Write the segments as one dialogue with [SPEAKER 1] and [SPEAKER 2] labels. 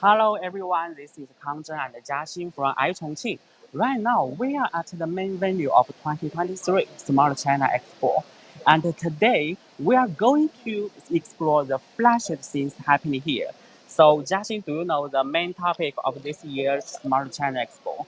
[SPEAKER 1] Hello everyone, this is Kangzhen and Jiaxin from iChongqing. Right now, we are at the main venue of 2023 Smart China Expo. And today, we are going to explore the flagship things happening here. So, Jiaxin, do you know the main topic of this year's Smart China Expo?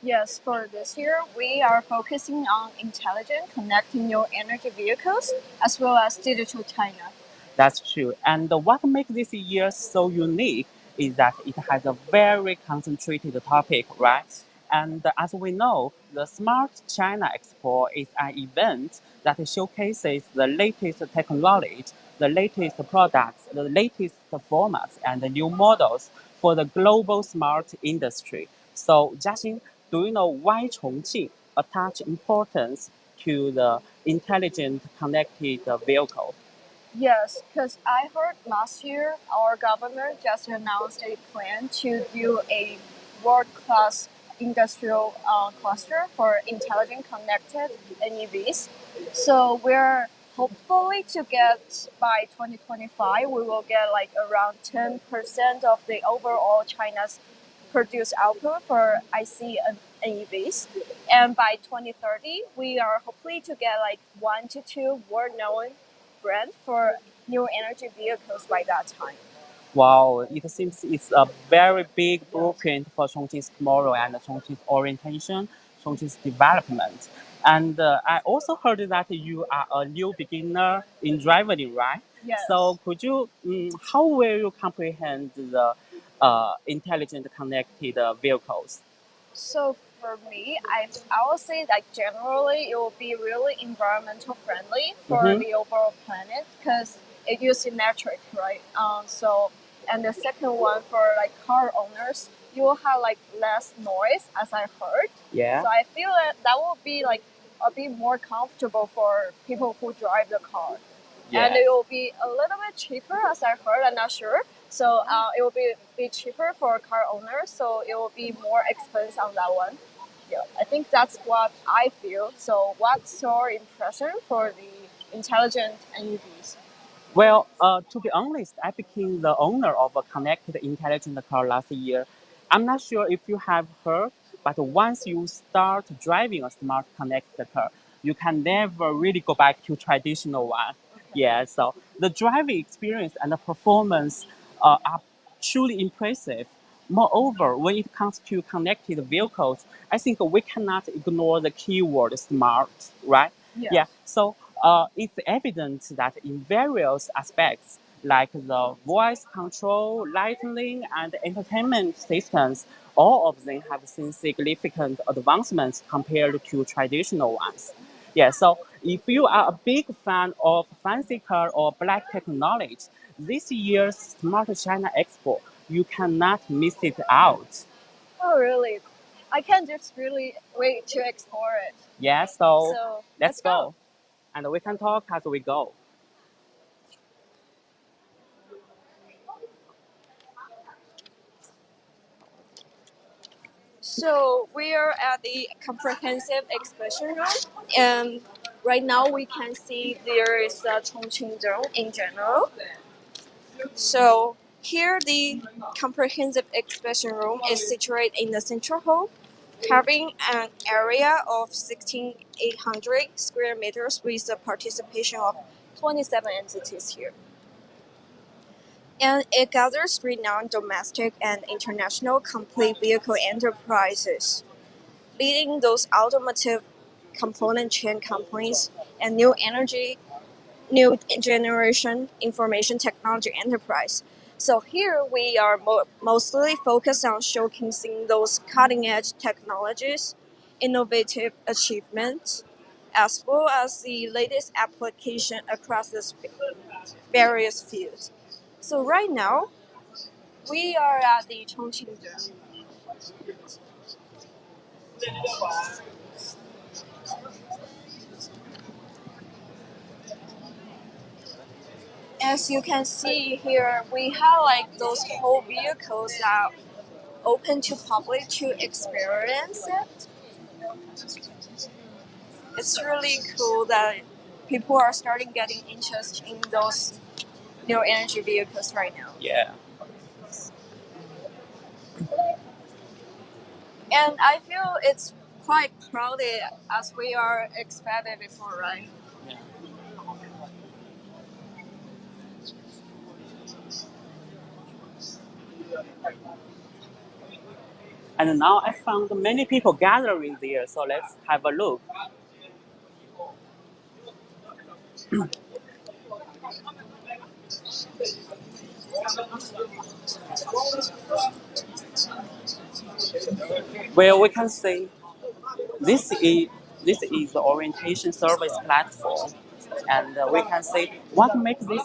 [SPEAKER 2] Yes, for this year, we are focusing on intelligent connecting new energy vehicles as well as digital China.
[SPEAKER 1] That's true. And what makes this year so unique is that it has a very concentrated topic, right? And as we know, the Smart China Expo is an event that showcases the latest technology, the latest products, the latest formats, and the new models for the global smart industry. So, Jiaxin, do you know why Chongqing attach importance to the intelligent connected vehicle?
[SPEAKER 2] Yes, because I heard last year our government just announced a plan to do a world-class industrial cluster for intelligent connected NEVs. So we're hopefully to get by 2025 we will get like around 10% of the overall China's produced output for IC and NEVs. And by 2030, we are hopefully to get like 1 to 2 world-known brand for new energy vehicles by that time.
[SPEAKER 1] Wow, it seems it's a very big blueprint for Chongqing's tomorrow and Chongqing's orientation, Chongqing's development. And I also heard that you are a new beginner in driving, right?
[SPEAKER 2] Yes.
[SPEAKER 1] So could you, how will you comprehend the intelligent connected vehicles?
[SPEAKER 2] So for me, I will say that generally it will be really environmental friendly for
[SPEAKER 1] Mm-hmm.
[SPEAKER 2] the overall planet because it uses electric, right? And the second one for like car owners, you will have like less noise, as I heard.
[SPEAKER 1] Yeah.
[SPEAKER 2] So I feel that will be like a bit more comfortable for people who drive the car. And it will be a little bit cheaper, as I heard. I'm not sure. So it will be cheaper for car owners. So it will be more expensive on that one. Yeah, I think that's what I feel. So what's your impression for the intelligent NEVs?
[SPEAKER 1] Well, to be honest, I became the owner of a connected intelligent car last year. I'm not sure if you have heard, but once you start driving a smart connected car, you can never really go back to traditional one. Yeah, so the driving experience and the performance are truly impressive. Moreover, when it comes to connected vehicles, I think we cannot ignore the keyword smart, right? Yeah. So it's evident that in various aspects, like the voice control, lighting, and entertainment systems, all of them have seen significant advancements compared to traditional ones. Yeah, so if you are a big fan of fancy car or black technology, this year's Smart China Expo, you cannot miss it out.
[SPEAKER 2] Oh, really? I can just really wait to explore it.
[SPEAKER 1] Yeah, so
[SPEAKER 2] So
[SPEAKER 1] let's go. And we can talk as we go.
[SPEAKER 2] So we are at the comprehensive exhibition room, and right now we can see there is a Chongqing zone in general. So here the comprehensive exhibition room is situated in the central hall, covering an area of 16,800 square meters with the participation of 27 entities here. And it gathers renowned domestic and international complete vehicle enterprises, leading those automotive component chain companies and new generation information technology enterprise. So here we are mostly focused on showcasing those cutting edge technologies, innovative achievements, as well as the latest application across the various fields. So right now we are at the Chongqing zone. As you can see here, we have like those whole vehicles that are open to public to experience it. It's really cool that people are starting getting interest in those new energy vehicles right now.
[SPEAKER 1] Yeah.
[SPEAKER 2] And I feel it's quite crowded as we are expected before, right?
[SPEAKER 1] Yeah. And now I found many people gathering there, so let's have a look. Well, we can say this is this is the orientation service platform, and we can say what makes this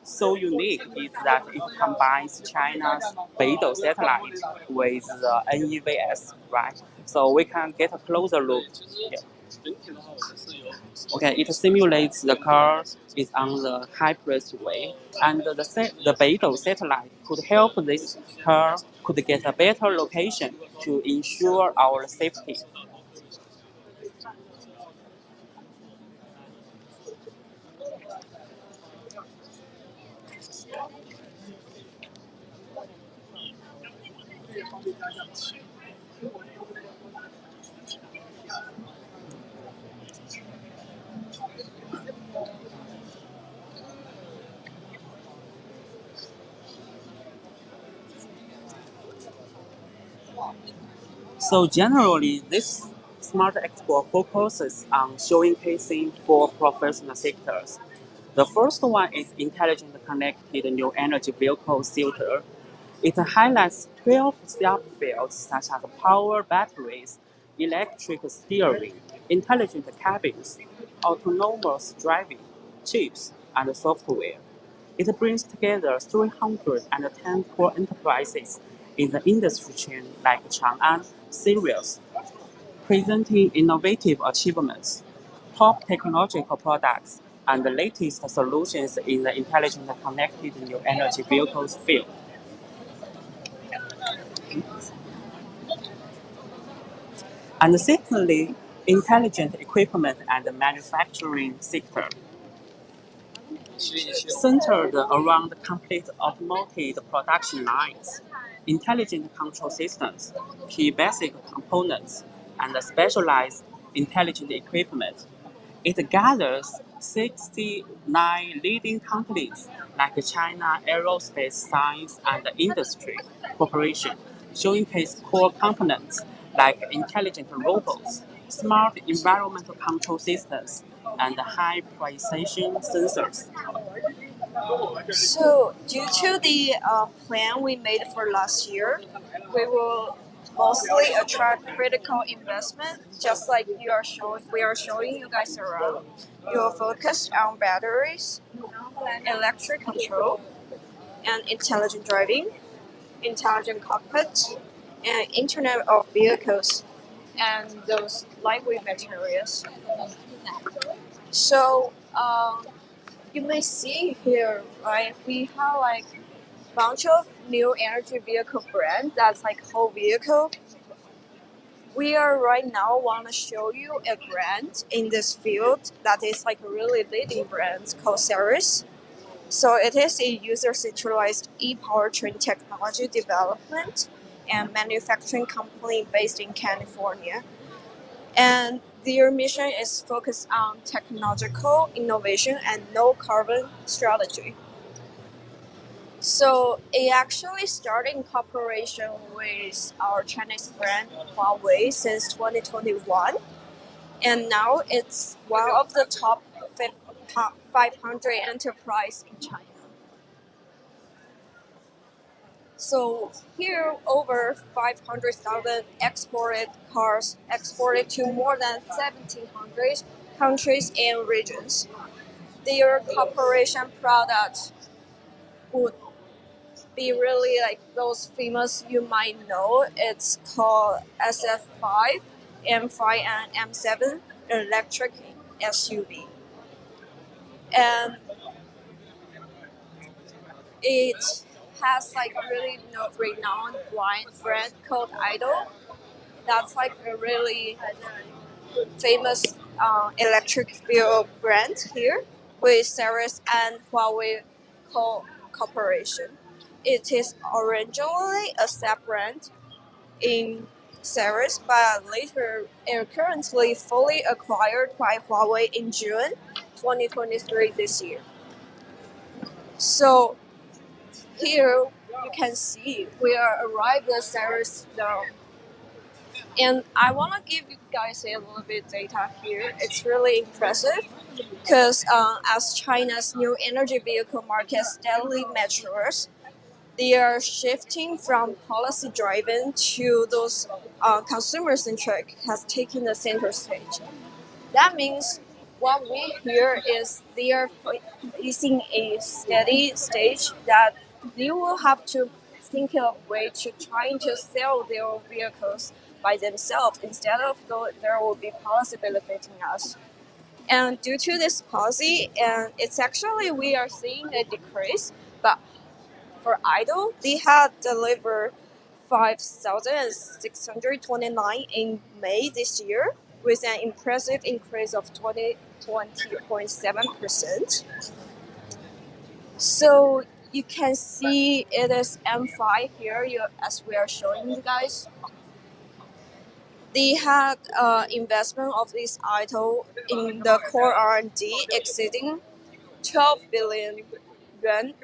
[SPEAKER 1] so unique is that it combines China's Beidou satellite with the NEVS, right? So we can get a closer look. Yeah. Okay, it simulates the car is on the highway, and the Beidou satellite could help this car could get a better location to ensure our safety. So generally, this Smart Expo focuses on showcasing four professional sectors. The first one is intelligent connected new energy vehicle filter. It highlights 12 subfields such as power batteries, electric steering, intelligent cabins, autonomous driving, chips, and software. It brings together 310 core enterprises in the industry chain like Chang'an series, presenting innovative achievements, top technological products, and the latest solutions in the intelligent connected new energy vehicles field. And secondly, intelligent equipment and manufacturing sector, centered around complete automated production lines, intelligent control systems, key basic components, and specialized intelligent equipment. It gathers 69 leading companies like China Aerospace Science and Industry Corporation, showcase core components like intelligent robots, smart environmental control systems, and high precision sensors.
[SPEAKER 2] So, due to the plan we made for last year, we will mostly attract critical investment, just like we are showing you guys around. You will focus on batteries, electric control, and intelligent driving, intelligent cockpit, and Internet of Vehicles, and those lightweight materials. So, you may see here, right? We have like bunch of new energy vehicle brand that's like whole vehicle. We are right now want to show you a brand in this field that is like a really leading brand called Ceres. So it is a user centralized e-powertrain technology development and manufacturing company based in California. And their mission is focused on technological innovation and no carbon strategy. So it actually started in cooperation with our Chinese brand Huawei since 2021, and now it's one of the top 500 enterprise in China. So here, over 500,000 exported cars exported to more than 1,700 countries and regions. Their cooperation products would be really like those famous you might know. It's called SF5, M5, and M7 electric SUV, and it has like really renowned brand called Idol. That's like a really famous electric vehicle brand here with Ceres and Huawei cooperation. It is originally a sub brand in series, but later it currently fully acquired by Huawei in June 2023 this year. So here you can see we are arrived at series now. And I want to give you guys a little bit data here. It's really impressive because as China's new energy vehicle market steadily matures, they are shifting from policy driven to those consumer centric has taken the center stage. That means what we hear is they are facing a steady stage that they will have to think of way to trying to sell their vehicles by themselves instead of though there will be policy benefiting us. And due to this policy, and it's actually we are seeing a decrease, but for Idol, they had delivered 5,629 in May this year, with an impressive increase of 20.7%. So you can see it is M5 here, as we are showing you guys. They had investment of this Idol in the core R&D exceeding 12 billion yuan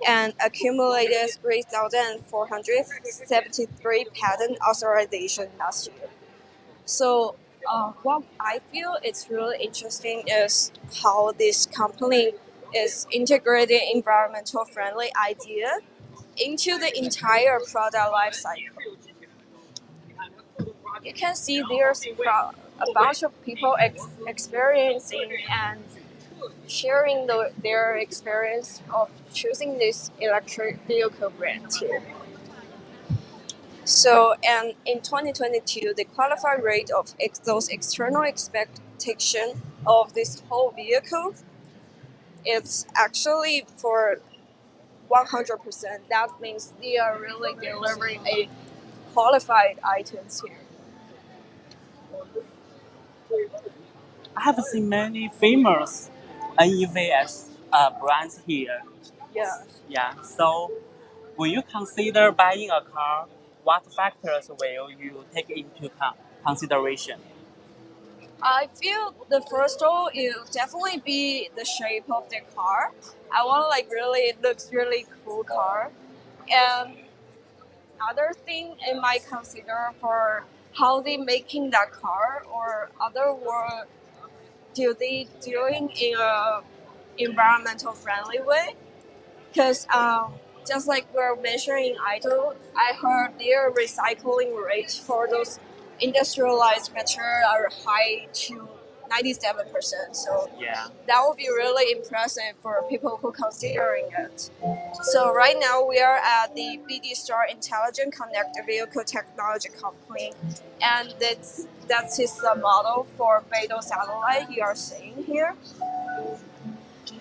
[SPEAKER 2] and accumulated 3,473 patent authorization last year. So, what I feel is really interesting is how this company is integrating environmental friendly idea into the entire product life cycle. You can see there's a bunch of people experiencing and sharing their experience of choosing this electric vehicle brand too. So, and in 2022, the qualified rate of those external expectation of this whole vehicle, it's actually for 100%. That means they are really delivering a qualified items here.
[SPEAKER 1] I have seen many famous NEVs brands here.
[SPEAKER 2] Yeah.
[SPEAKER 1] Yeah. So, will you consider buying a car? What factors will you take into consideration?
[SPEAKER 2] I feel the first role will definitely be the shape of the car. I want like really it looks really cool car. And other thing I might consider for how they making that car or other work do they doing in a environmental friendly way? Because just like we're measuring idle, I heard their recycling rate for those industrialized material are high to 97%. So
[SPEAKER 1] Yeah.
[SPEAKER 2] that would be really impressive for people who considering it. So right now we are at the BD Star Intelligent Connected Vehicle Technology Company, and that is the model for Beidou satellite you are seeing here.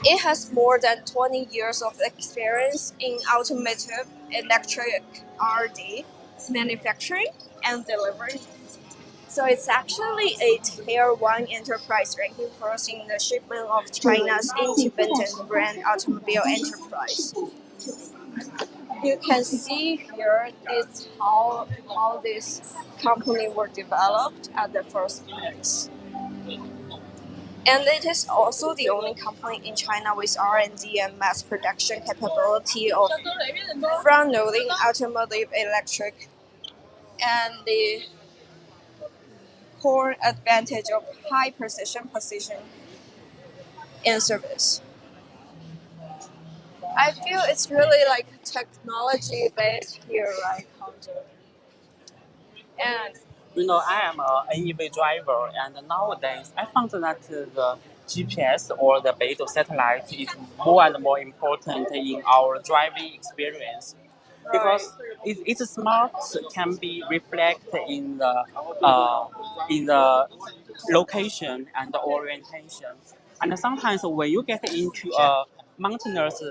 [SPEAKER 2] It has more than 20 years of experience in automotive electric R&D, manufacturing, and delivery. So it's actually a tier 1 enterprise ranking first in the shipment of China's independent brand automobile enterprise. You can see here is how this company were developed at the first place. And it is also the only company in China with R&D and mass production capability of front-loading automotive electric and the core advantage of high precision position in service. I feel it's really like technology based here, right, Hangzhou? And
[SPEAKER 1] I am an NEV driver, and nowadays I found that the GPS or the Beidou satellite is more and more important in our driving experience because it's smart can be reflected uh, in the location and the orientation. And sometimes when you get into a mountainous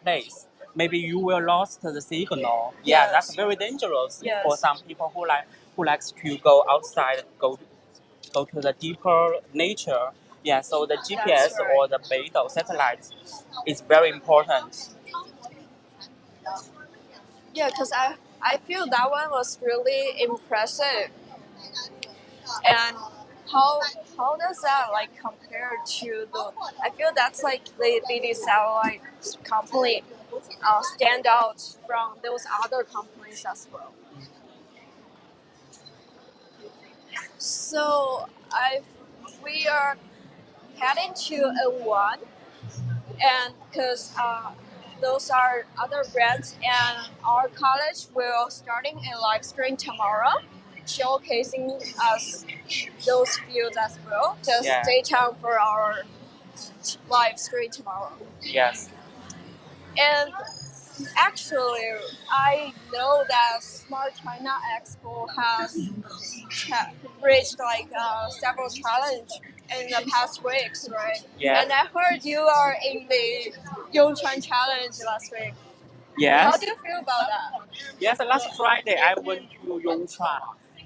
[SPEAKER 1] place, maybe you will lost the signal. Yeah, that's very dangerous for some people who likes to go outside, go to the deeper nature. Yeah, so the GPS
[SPEAKER 2] right.
[SPEAKER 1] or the Beidou satellite is very important.
[SPEAKER 2] Yeah, because I feel that one was really impressive. And how how does that like compare to the? I feel that's like the satellite company stand out from those other companies as well. So I we are heading to N1, and because those are other brands, and our college will starting a live stream tomorrow, showcasing us those fields as well. Just
[SPEAKER 1] Yeah.
[SPEAKER 2] stay tuned for our live stream tomorrow.
[SPEAKER 1] Yes.
[SPEAKER 2] And actually, I know that Smart China Expo has reached like several challenges in the past weeks, right?
[SPEAKER 1] Yeah.
[SPEAKER 2] And I heard you are in the Yongchuan challenge last week. How
[SPEAKER 1] Yes.
[SPEAKER 2] do you feel about that?
[SPEAKER 1] Yes, last Friday I went to Yongchuan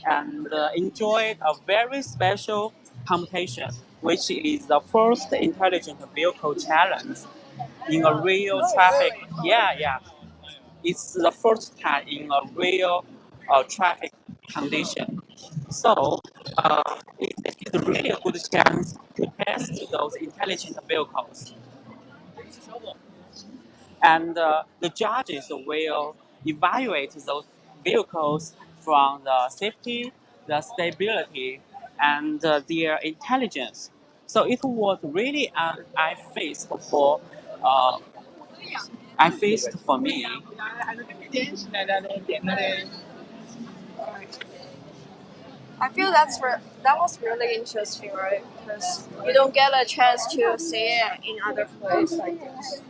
[SPEAKER 1] and enjoyed a very special competition, which is the first intelligent vehicle challenge in a real
[SPEAKER 2] Oh,
[SPEAKER 1] traffic.
[SPEAKER 2] really?
[SPEAKER 1] Yeah, yeah. It's the first time in a real traffic condition. So it's really a good chance to test those intelligent vehicles. And the judges will evaluate those vehicles from the safety, the stability, and their intelligence. So it was really an uh, eye feast for me.
[SPEAKER 2] I feel that was really interesting, right? Because you don't get a chance to see it in other places like this.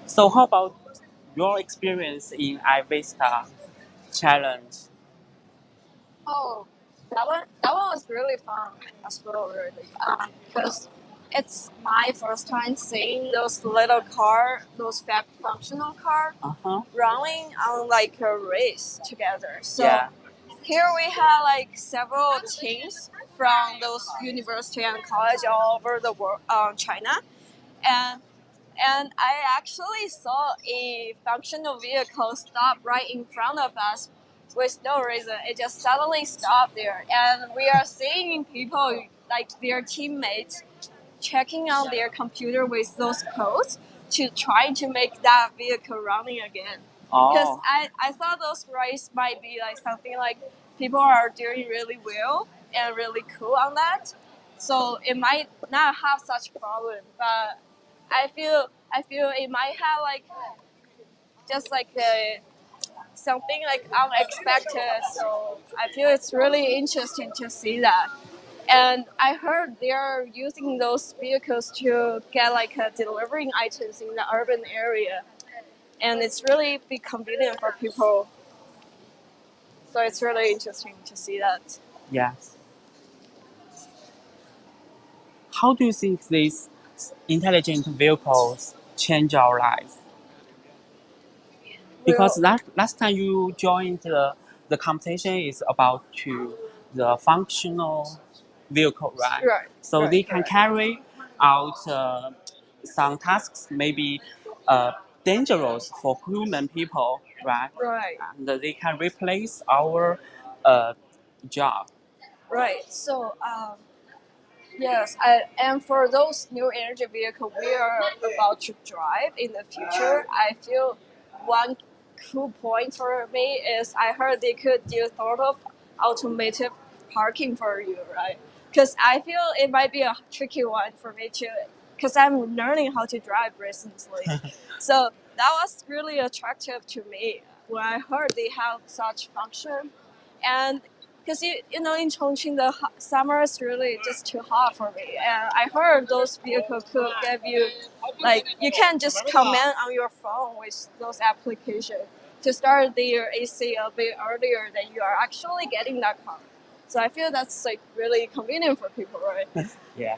[SPEAKER 1] So how about your experience in iVista challenge?
[SPEAKER 2] Oh, that one was really fun as well, really. Because it's my first time seeing those little car, those functional car,
[SPEAKER 1] Uh-huh.
[SPEAKER 2] running on like a race together. So
[SPEAKER 1] Yeah.
[SPEAKER 2] here we have like several teams from those university and college all over the world, China, and I actually saw a functional vehicle stop right in front of us with no reason. It just suddenly stopped there, and we are seeing people like their teammates checking on their computer with those codes to try to make that vehicle running again. Because
[SPEAKER 1] Oh.
[SPEAKER 2] I thought those races might be like something like people are doing really well and really cool on that. So it might not have such problem, but I feel it might have like just like something like unexpected. So I feel it's really interesting to see that. And I heard they're using those vehicles to get like delivering items in the urban area, and it's really be convenient for people. So it's really interesting to see that.
[SPEAKER 1] Yes. How do you think these intelligent vehicles change our life? Because
[SPEAKER 2] Well,
[SPEAKER 1] last time you joined the competition is about to the functional vehicle, right?
[SPEAKER 2] right,
[SPEAKER 1] So
[SPEAKER 2] right,
[SPEAKER 1] they can
[SPEAKER 2] right,
[SPEAKER 1] carry out some tasks maybe uh, dangerous for human people, right?
[SPEAKER 2] right.
[SPEAKER 1] And they can replace our uh, job.
[SPEAKER 2] Right. So, yes, and for those new energy vehicle we are about to drive in the future, I feel one cool point for me is I heard they could do sort of automated parking for you, right? Because I feel it might be a tricky one for me to, because I'm learning how to drive recently. So that was really attractive to me when I heard they have such function, and because you know in Chongqing the summer is really just too hot for me, and I heard those vehicles could give you like you can just command on your phone with those applications to start their AC a bit earlier than you are actually getting that car. So I feel that's like really convenient for people, right?
[SPEAKER 1] Yeah.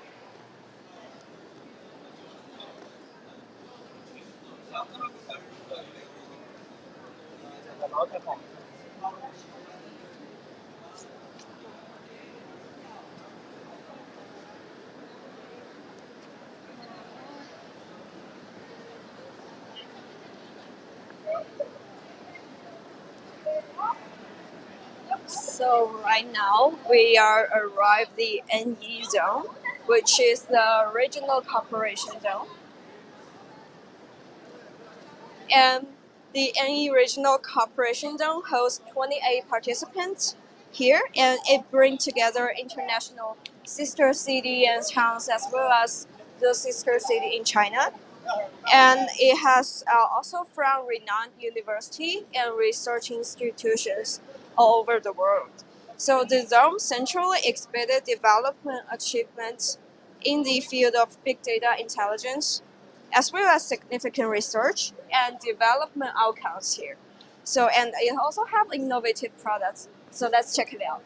[SPEAKER 2] So right now we are arrived the NE zone, which is the regional cooperation zone. And the NE Regional Cooperation Zone hosts 28 participants here, and it brings together international sister city and towns as well as the sister city in China. And it has also from renowned university and research institutions all over the world. So the zone centrally exhibited development achievements in the field of big data intelligence, as well as significant research and development outcomes here. So and it also have innovative products. So let's check it out.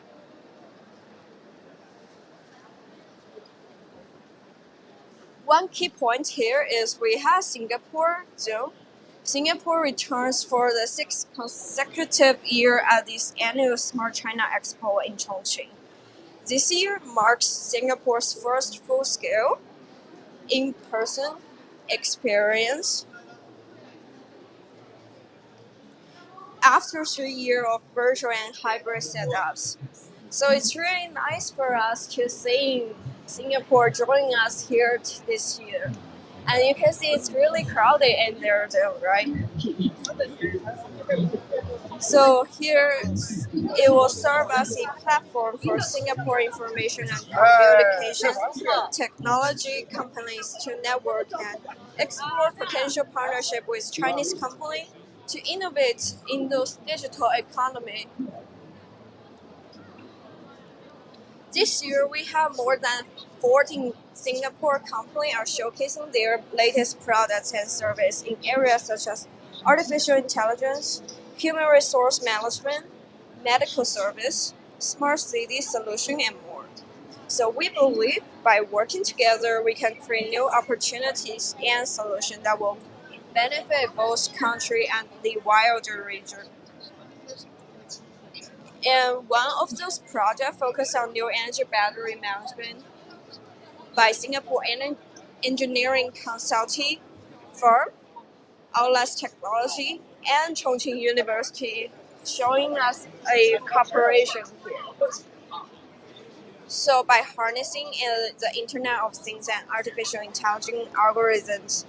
[SPEAKER 2] One key point here is we have Singapore zone. Singapore returns for the 6th consecutive year at this annual Smart China Expo in Chongqing. This year marks Singapore's first full-scale, in-person experience after 3 years of virtual and hybrid setups. So it's really nice for us to see Singapore joining us here this year. And you can see it's really crowded in there too, right? So here it will serve as a platform for Singapore information and communication technology companies to network and explore potential partnership with Chinese companies to innovate in those digital economy. This year, we have more than 14 Singapore companies are showcasing their latest products and services in areas such as artificial intelligence, human resource management, medical service, smart city solution, and more. So we believe by working together, we can create new opportunities and solutions that will benefit both country and the wider region. And one of those projects focused on new energy battery management by Singapore engineering consulting firm, Outlast Technology, and Chongqing University, showing us a cooperation here. So by harnessing the Internet of Things and artificial intelligence algorithms,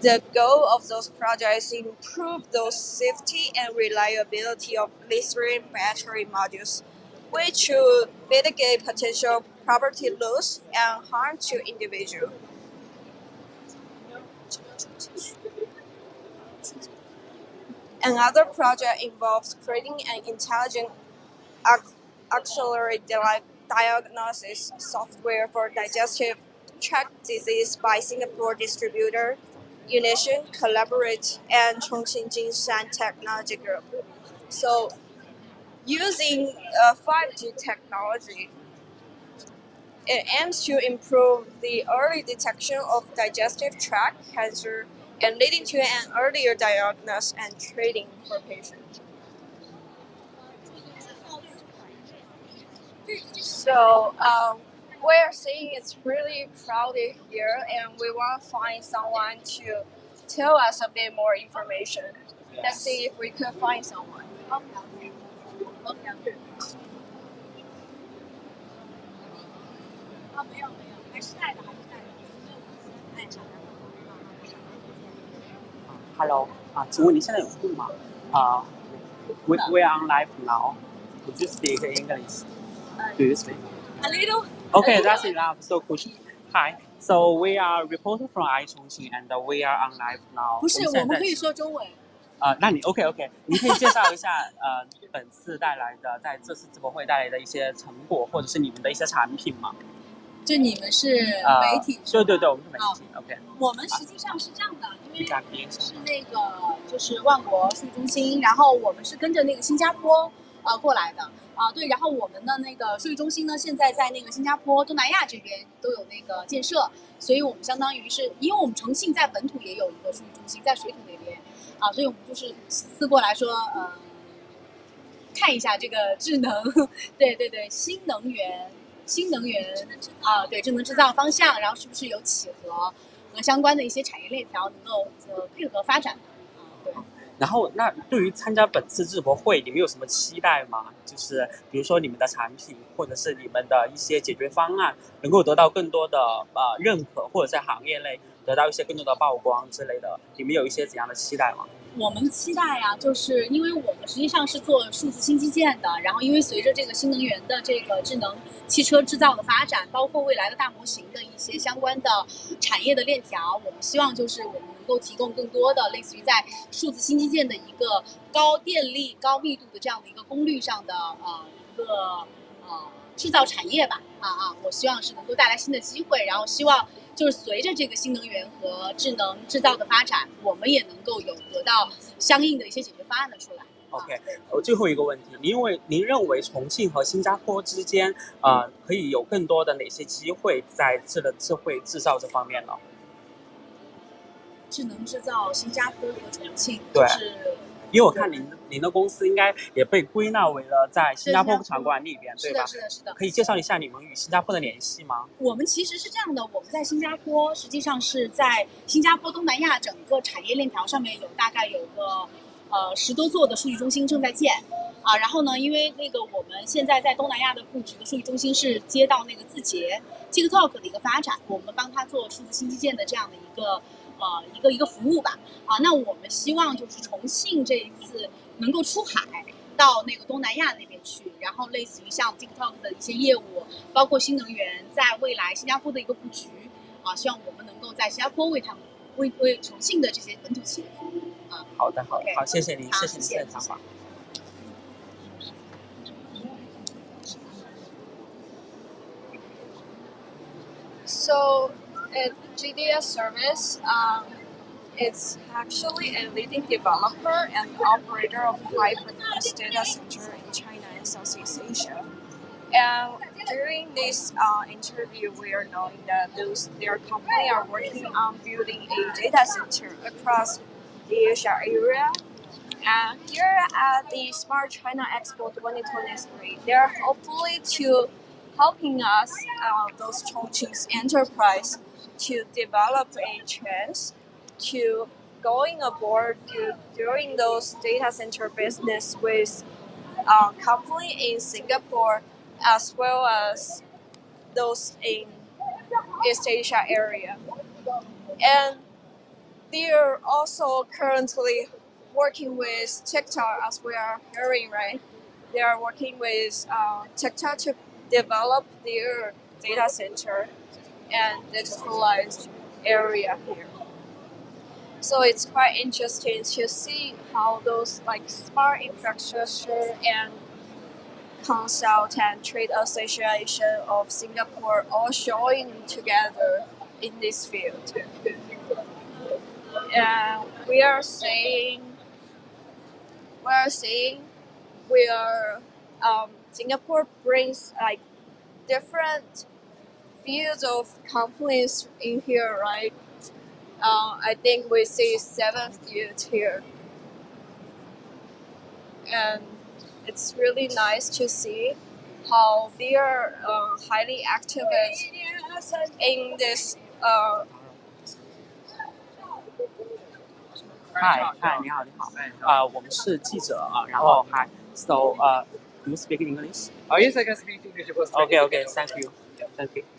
[SPEAKER 2] the goal of those projects is to improve those safety and reliability of lithium battery modules, which would mitigate potential property loss and harm to individuals. Another project involves creating an intelligent auxiliary diagnosis software for digestive tract disease by Singapore distributor Unition Collaborate and Chongqing Jinshan Technology Group. So, using 5G technology, it aims to improve the early detection of digestive tract cancer and leading to an earlier diagnosis and treating for patients. So we're seeing it's really crowded here, and we want to find someone to tell us a bit more information. Let's see if we could find someone.
[SPEAKER 1] Hello，请问您现在有空吗？we are on live now. Could you speak English? Do you speak?
[SPEAKER 2] A little.
[SPEAKER 1] Okay, that's enough. So could you? Hi. So we are reporter from iChongqing and we are on live now.
[SPEAKER 3] 不是，我们可以说中文。
[SPEAKER 1] 那你 OK， 你可以介绍一下本次带来的，在这次直播会带来的一些成果，或者是你们的一些产品吗？
[SPEAKER 3] 就你们是媒体？
[SPEAKER 1] 对，我们是媒体。OK。
[SPEAKER 3] 我们实际上是这样的，因为是那个就是万国数据中心，然后我们是跟着那个新加坡过来的对，然后我们的那个数据中心呢，现在在那个新加坡、东南亚这边都有那个建设，所以我们相当于是，因为我们诚信在本土也有一个数据中心，在水土那边所以我们就是思过来说看一下这个智能，对，新能源对智能制造方向，然后是不是有企和相关的一些产业链条能够配合发展对。
[SPEAKER 1] 然后，那对于参加本次世博会，你们有什么期待吗？就是比如说你们的产品，或者是你们的一些解决方案，能够得到更多的认可，或者在行业内得到一些更多的曝光之类的，你们有一些怎样的期待吗？
[SPEAKER 3] 我们期待啊，就是因为我们实际上是做数字新基建的，然后因为随着这个新能源的这个智能汽车制造的发展，包括未来的大模型的一些相关的产业的链条，我们希望就是我们能够提供更多的类似于在数字新基建的一个高电力、高密度的这样的一个功率上的一个制造产业吧，我希望是能够带来新的机会，然后希望就是随着这个新能源和智能制造的发展，我们也能够有得到相应的一些解决方案的出来。
[SPEAKER 1] OK，最后一个问题，您认为重庆和新加坡之间，可以有更多的哪些机会在智慧制造这方面呢？
[SPEAKER 3] 智能制造，新加坡和重庆，
[SPEAKER 1] 对，
[SPEAKER 3] 就是
[SPEAKER 1] 因为我看您的公司应该也被归纳为了在新加坡场馆里边，对吧？
[SPEAKER 3] 是的，是的。
[SPEAKER 1] 可以介绍一下你们与新加坡的联系吗？
[SPEAKER 3] 我们其实是这样的，我们在新加坡，实际上是在新加坡东南亚整个产业链条上面大概有个10多座的数据中心正在建啊。然后呢，因为那个我们现在在东南亚的布局的数据中心是接到那个字节 TikTok 的一个发展，我们帮他做数字新基建的这样的一个服务吧。那我们希望就是重庆这一次能够出海到那个东南亚那边去，然后类似于像 TikTok 的一些业务，包括新能源在未来新加坡的一个布局希望我们能够在新加坡为他们为重庆的这些本土企业服务
[SPEAKER 1] 好的，好，
[SPEAKER 3] okay.
[SPEAKER 1] 好，谢谢您，谢谢您的讲话。
[SPEAKER 2] So at GDS Service, it's actually a leading developer and operator of high-performance data center in China and Southeast Asia. And during this interview, we are knowing that their company are working on building a data center across the Asia area. And here at the Smart China Expo 2023, they're hopefully to helping us, those Chongqing's enterprise, to develop a chance to going aboard to doing those data center business with company in Singapore as well as those in East Asia area. And they are also currently working with TikTok, as we are hearing, right? They are working with TikTok to develop their data center and digitalized area here. So it's quite interesting to see how those like smart infrastructure and Consult and Trade Association of Singapore all showing together in this field. And we are saying Singapore brings like different fields of companies in here, right? I think we see 7 fields here, and it's really nice to see how they are highly active in this.
[SPEAKER 1] Hi， 你好，你好。我们是记者啊，然后 Hi，so do you speak English?
[SPEAKER 4] Yes, I can speak English.
[SPEAKER 1] Okay, thank you.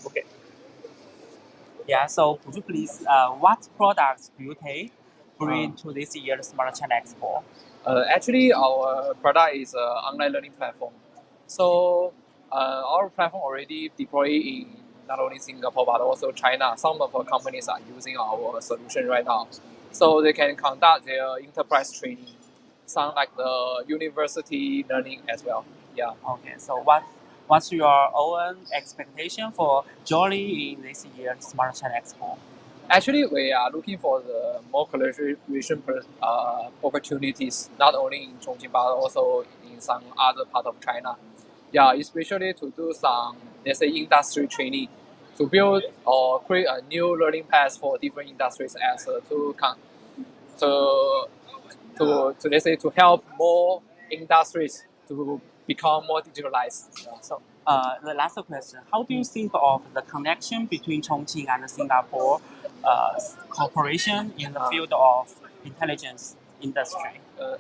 [SPEAKER 1] Okay. Yeah, so could you please, what products do you take bring to this year's Smart China Expo?
[SPEAKER 4] Actually, our product is an online learning platform. So our platform already deployed in not only Singapore but also China. Some of our companies are using our solution right now. So they can conduct their enterprise training, some like the university learning as well. Yeah.
[SPEAKER 1] Okay, so what's your own expectation for joining in this year's Smart China Expo?
[SPEAKER 4] Actually, we are looking for the more collaboration opportunities, not only in Chongqing but also in some other part of China. Yeah, especially to do some, let's say, industry training, to build or create a new learning path for different industries as to let's say to help more industries to become more digitalized. Yeah.
[SPEAKER 1] So the last question, how do you think of the connection between Chongqing and Singapore cooperation in the field of intelligence? industry.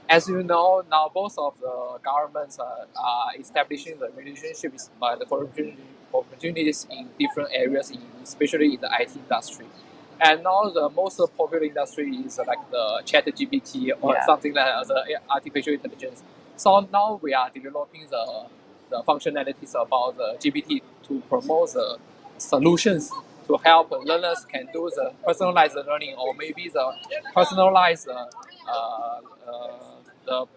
[SPEAKER 4] As you know, now both of the governments are establishing the relationships by the opportunities in different areas, especially in the IT industry. And now the most popular industry is like the chat GPT or something like the artificial intelligence. So now we are developing the functionalities about the GPT to promote the solutions to help learners can do the personalized learning or maybe the personalized the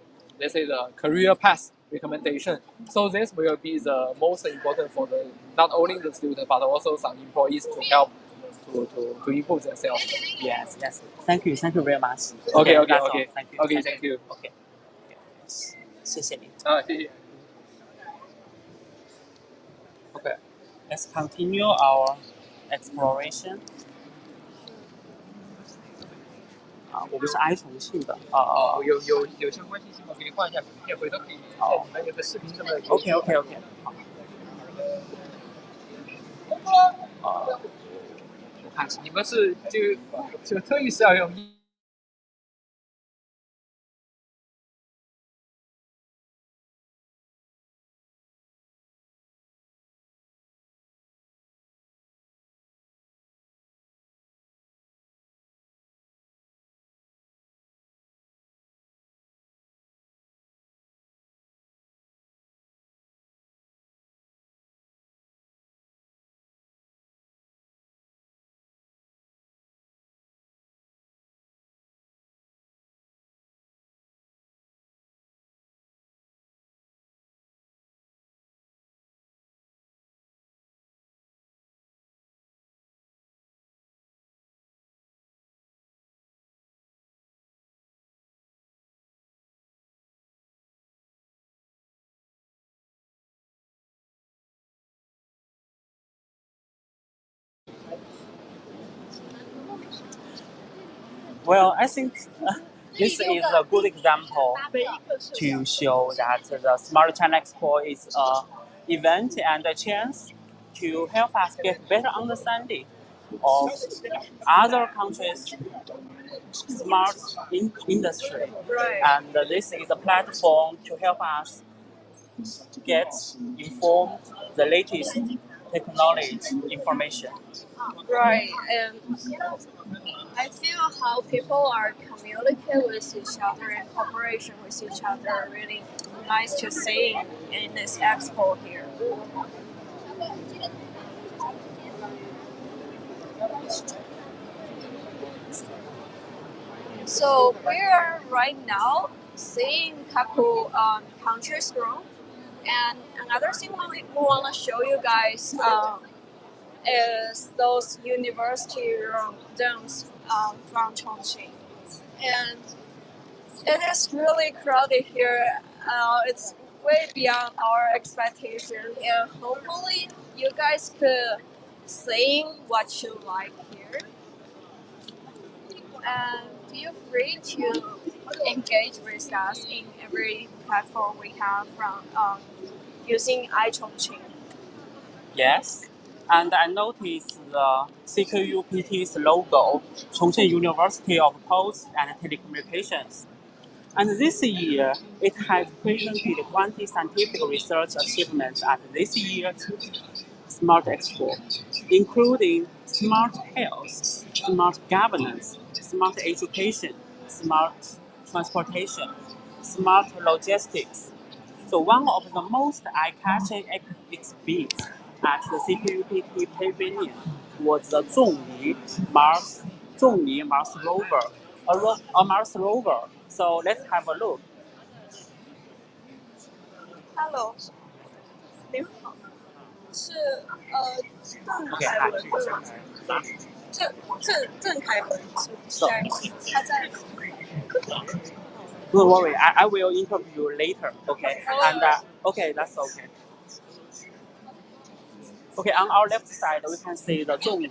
[SPEAKER 4] let's say the career path recommendation. So this will be the most important for the not only the student but also some employees to help to improve themselves.
[SPEAKER 1] Yes, yes. Thank you very much.
[SPEAKER 4] Okay, okay,
[SPEAKER 1] that's all.
[SPEAKER 4] okay.
[SPEAKER 1] Thank you.
[SPEAKER 4] Okay, thank you.
[SPEAKER 1] Okay. 谢谢你。
[SPEAKER 4] 谢谢。
[SPEAKER 1] Okay, let's continue our exploration. 我们是哀重庆的。
[SPEAKER 4] 有相关信息吗？我给你换一下名片，回头可以在你们有个视频上面。
[SPEAKER 1] OK。好。我看一下。
[SPEAKER 4] 你们是就特意是要用
[SPEAKER 1] ？Well, I think this is a good example to show that the Smart China Expo is an event and a chance to help us get better understanding of other countries' smart industry.
[SPEAKER 2] Right.
[SPEAKER 1] And this is a platform to help us get informed the latest technology information.
[SPEAKER 2] Right. And I feel how people are communicating with each other and cooperation with each other are really nice to see in this expo here. So we are right now seeing a couple countries room, and another thing we want to show you guys is those university room zones from Chongqing, and it is really crowded here. It's way beyond our expectation, and hopefully you guys could say what you like here. And feel free to engage with us in every platform we have from using iChongqing.
[SPEAKER 1] Yes. And I noticed the CQUPT's logo, Chongqing University of Post and Telecommunications. And this year, it has presented 20 scientific research achievements at this year's Smart Expo, including smart health, smart governance, smart education, smart transportation, smart logistics. So one of the most eye-catching exhibits at the CQUPT Pavilion was the Mars rover, a Mars rover. So let's have a look.
[SPEAKER 2] Hello. 您好，是邓
[SPEAKER 1] OK，
[SPEAKER 2] 凯文郑凯文是在他在
[SPEAKER 1] Don't worry, I will interview you later. Okay, and okay, that's okay. Okay, on our left side we can see the Zhongli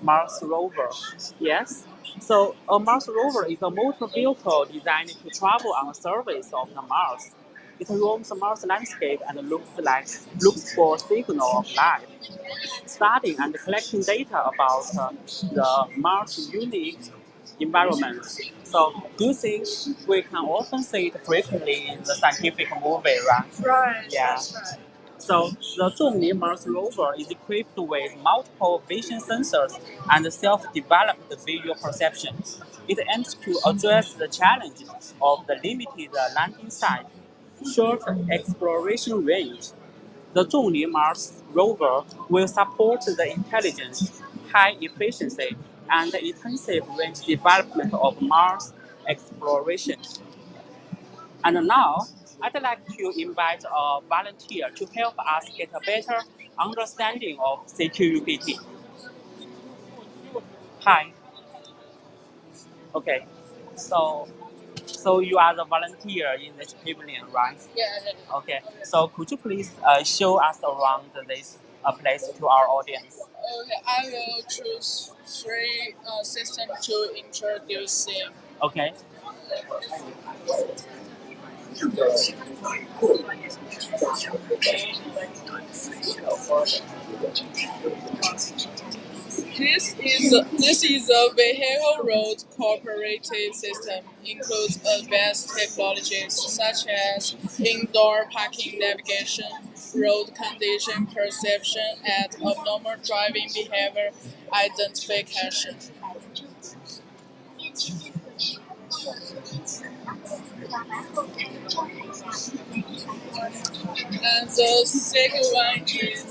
[SPEAKER 1] Mars rover. Yes. So a Mars rover is a motor vehicle designed to travel on the surface of the Mars. It roams the Mars landscape and looks for signal of life, studying and collecting data about the Mars unique environment. So do you think we can often see it frequently in the scientific movie, right?
[SPEAKER 3] Right.
[SPEAKER 1] Yeah.
[SPEAKER 3] That's right.
[SPEAKER 1] So the Zhongli Mars rover is equipped with multiple vision sensors and self-developed visual perception. It aims to address the challenges of the limited landing site, short exploration range. The Zhongli Mars rover will support the intelligence, high efficiency, and intensive range development of Mars exploration. And now, I'd like to invite a volunteer to help us get a better understanding of CQUPT. Hi. Okay. So, so you are the volunteer in this pavilion, right?
[SPEAKER 3] Yeah.
[SPEAKER 1] Okay. So could you please show us around this place to our audience?
[SPEAKER 3] Okay, I will choose three systems to introduce him.
[SPEAKER 1] Okay.
[SPEAKER 3] This is a vehicle road cooperative system. Includes advanced technologies such as indoor parking navigation, road condition perception, and abnormal driving behavior identification. And the second one is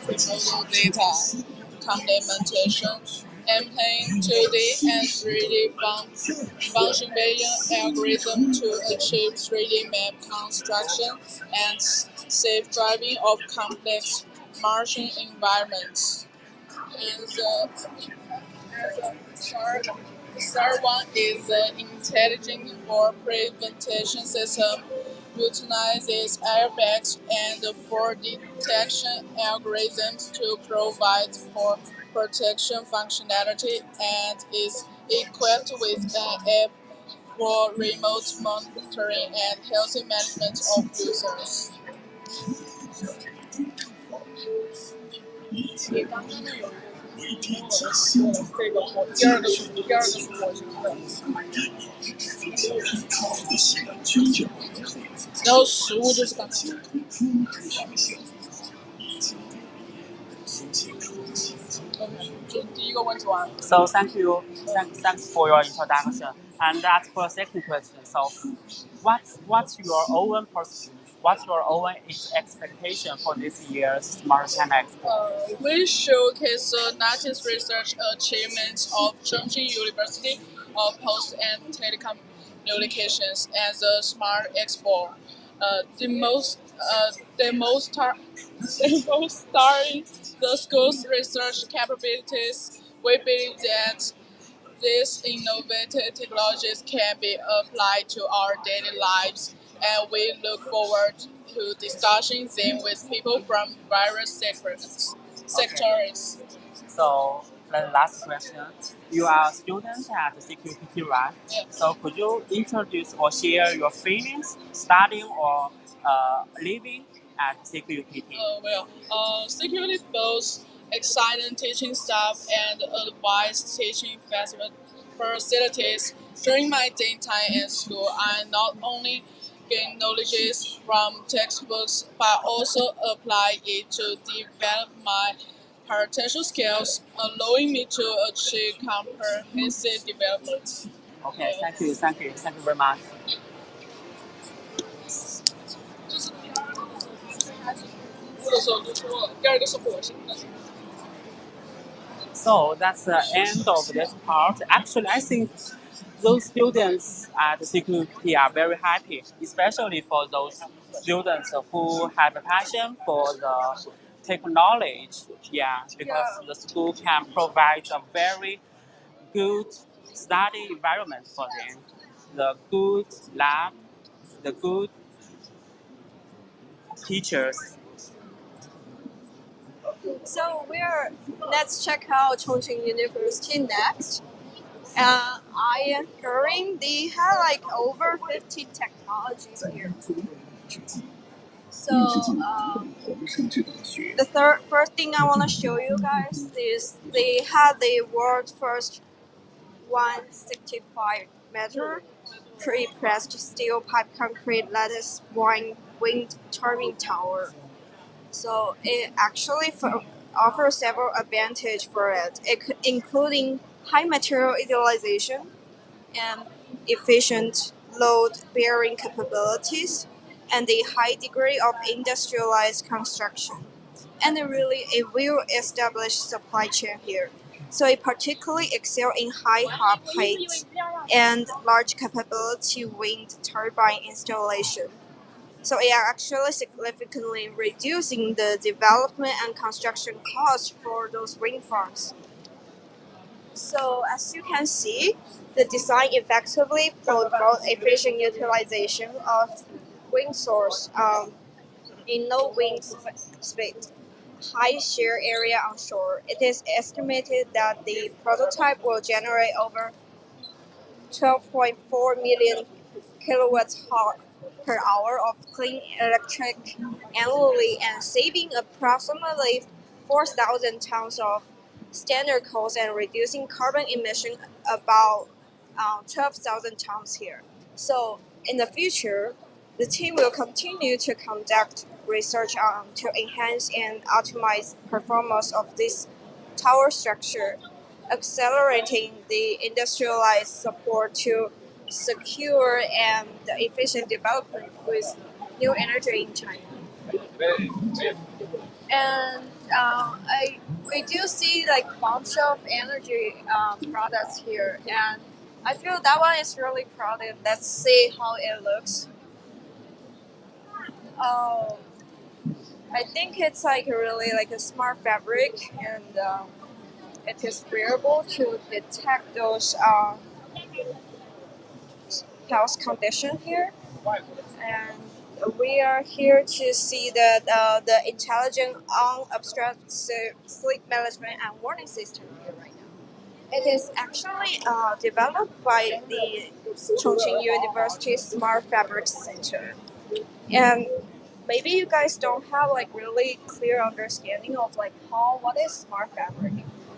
[SPEAKER 3] multimodal data complementation, employing 2D and 3D function vision algorithm to achieve 3D map construction and safe driving of complex Martian environments. And the third one is the intelligent fall prevention system, utilizes airbags and fall detection algorithms to provide for protection functionality and is equipped with an app for remote monitoring and healthy management of users. 然后食物就是刚才，就第一个问题完了。
[SPEAKER 1] So thanks for your introduction. And that's for the second question. So, what's your own what's your own expectation for this year's Smart China Expo?
[SPEAKER 3] We showcase the latest research achievements of Chongqing University of Post and Telecommunications as a Smart Expo. Demonstrating the school's research capabilities, we believe that these innovative technologies can be applied to our daily lives, and we look forward to discussing them with people from various sectors.
[SPEAKER 1] So the last question. You are a student at CQPT, right?
[SPEAKER 3] Yeah.
[SPEAKER 1] So could you introduce or share your feelings studying or living at CQPT?
[SPEAKER 3] Security both exciting teaching staff and advanced teaching facilities. During my daytime at school, I not only gain knowledge from textbooks, but also apply it to develop my potential skills, allowing me to achieve comprehensive development.
[SPEAKER 1] Okay, thank you very much.
[SPEAKER 3] 这是第二个是火星的。
[SPEAKER 1] So that's the end of this part. Actually, I think those students at CQP are very happy, especially for those students who have a passion for the technology. Yeah, because the school can provide a very good study environment for them, the good lab, the good teachers.
[SPEAKER 2] So let's check out Chongqing University next. I am hearing they have like over 50 technologies here. So The first thing I want to show you guys is they had the world's first 165-meter pre-pressed steel pipe concrete lattice wind turbine tower. So it actually offers several advantages for it, including high material utilization and efficient load-bearing capabilities, and a high degree of industrialized construction, and really a well-established supply chain here. So it particularly excel in high hub height and large capability wind turbine installation. So it actually significantly reducing the development and construction costs for those wind farms. So as you can see, the design effectively promotes efficient utilization of wind source in low wind speed, high shear area onshore. It is estimated that the prototype will generate over 12.4 million kilowatts per hour of clean electric annually and saving approximately 4,000 tons of standard coals and reducing carbon emission about 12,000 tons here. So in the future, the team will continue to conduct research to enhance and optimize performance of this tower structure, accelerating the industrialized support to secure and efficient development with new energy in China. And we do see like bunch of energy products here, and I feel that one is really crowded. Let's see how it looks. Oh, I think it's like really like a smart fabric, and it is wearable to detect those health condition here. And we are here to see that the intelligent unobstructed sleep management and warning system here right now. It is actually developed by the Chongqing University Smart Fabric Center. And maybe you guys don't have like really clear understanding of like what is smart fabric,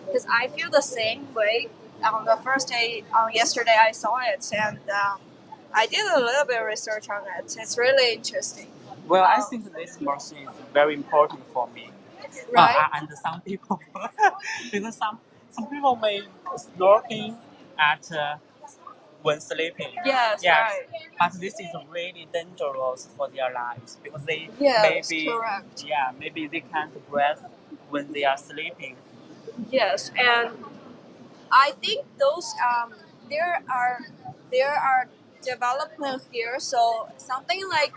[SPEAKER 2] because I feel the same way. On the first day, yesterday, I saw it, and I did a little bit of research on it. It's really interesting.
[SPEAKER 1] Well, I think this machine is very important for me.
[SPEAKER 2] Right?
[SPEAKER 1] And some people, because some people may snorkeling at when sleeping.
[SPEAKER 2] Yes,
[SPEAKER 1] Yes,
[SPEAKER 2] right.
[SPEAKER 1] but this is really dangerous for their lives because they
[SPEAKER 2] Yes,
[SPEAKER 1] maybe
[SPEAKER 2] correct.
[SPEAKER 1] maybe they can't breathe when they are sleeping.
[SPEAKER 2] Yes, and I think those there are development here. So something like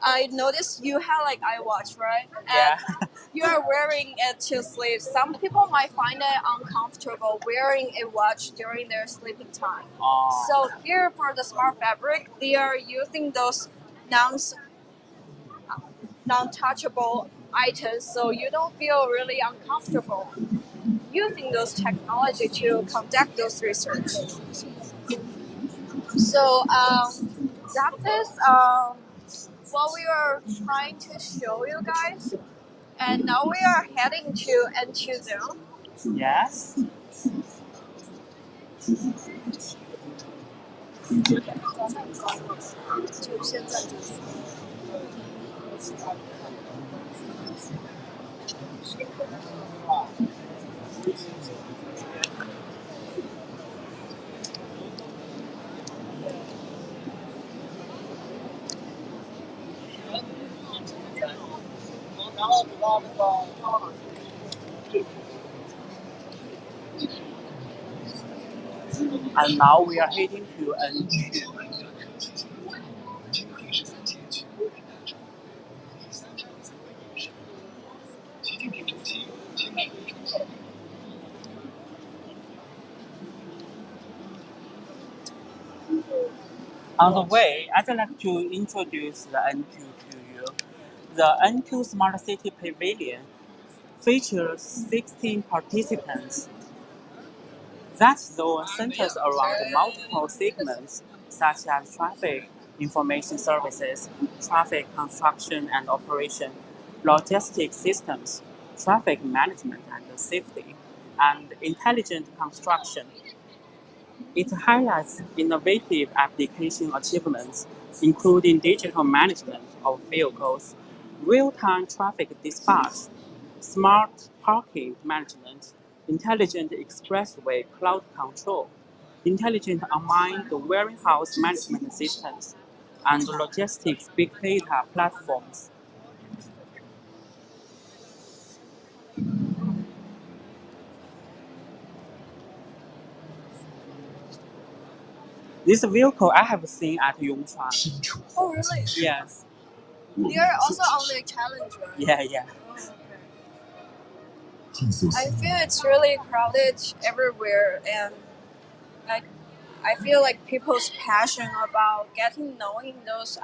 [SPEAKER 2] I noticed you have like iWatch, right?
[SPEAKER 1] Yeah.
[SPEAKER 2] And you are wearing it to sleep. Some people might find it uncomfortable wearing a watch during their sleeping time.
[SPEAKER 1] Oh.
[SPEAKER 2] So here for the smart fabric, they are using those non non-touchable items, so you don't feel really uncomfortable using those technology to conduct those research. So that is what we are trying to show you guys. And now we are heading to N2 zone.
[SPEAKER 1] Yes. And now we are heading to N2. On the way, I'd like to introduce the N2 to you. The N2 Smart City Pavilion features 16 participants. That zone centers around multiple segments such as traffic, information services, traffic construction and operation, logistic systems, traffic management and safety, and intelligent construction. It highlights innovative application achievements, including digital management of vehicles, real-time traffic dispatch, smart parking management, intelligent expressway cloud control, intelligent unmanned warehouse management systems, and logistics big data platforms. This vehicle I have seen at Yongchuan.
[SPEAKER 2] Oh, really?
[SPEAKER 1] Yes.
[SPEAKER 2] You're also on the challenge, right?
[SPEAKER 1] Yeah, yeah.
[SPEAKER 2] I feel it's really crowded everywhere, and I, I feel like people's passion about getting knowing those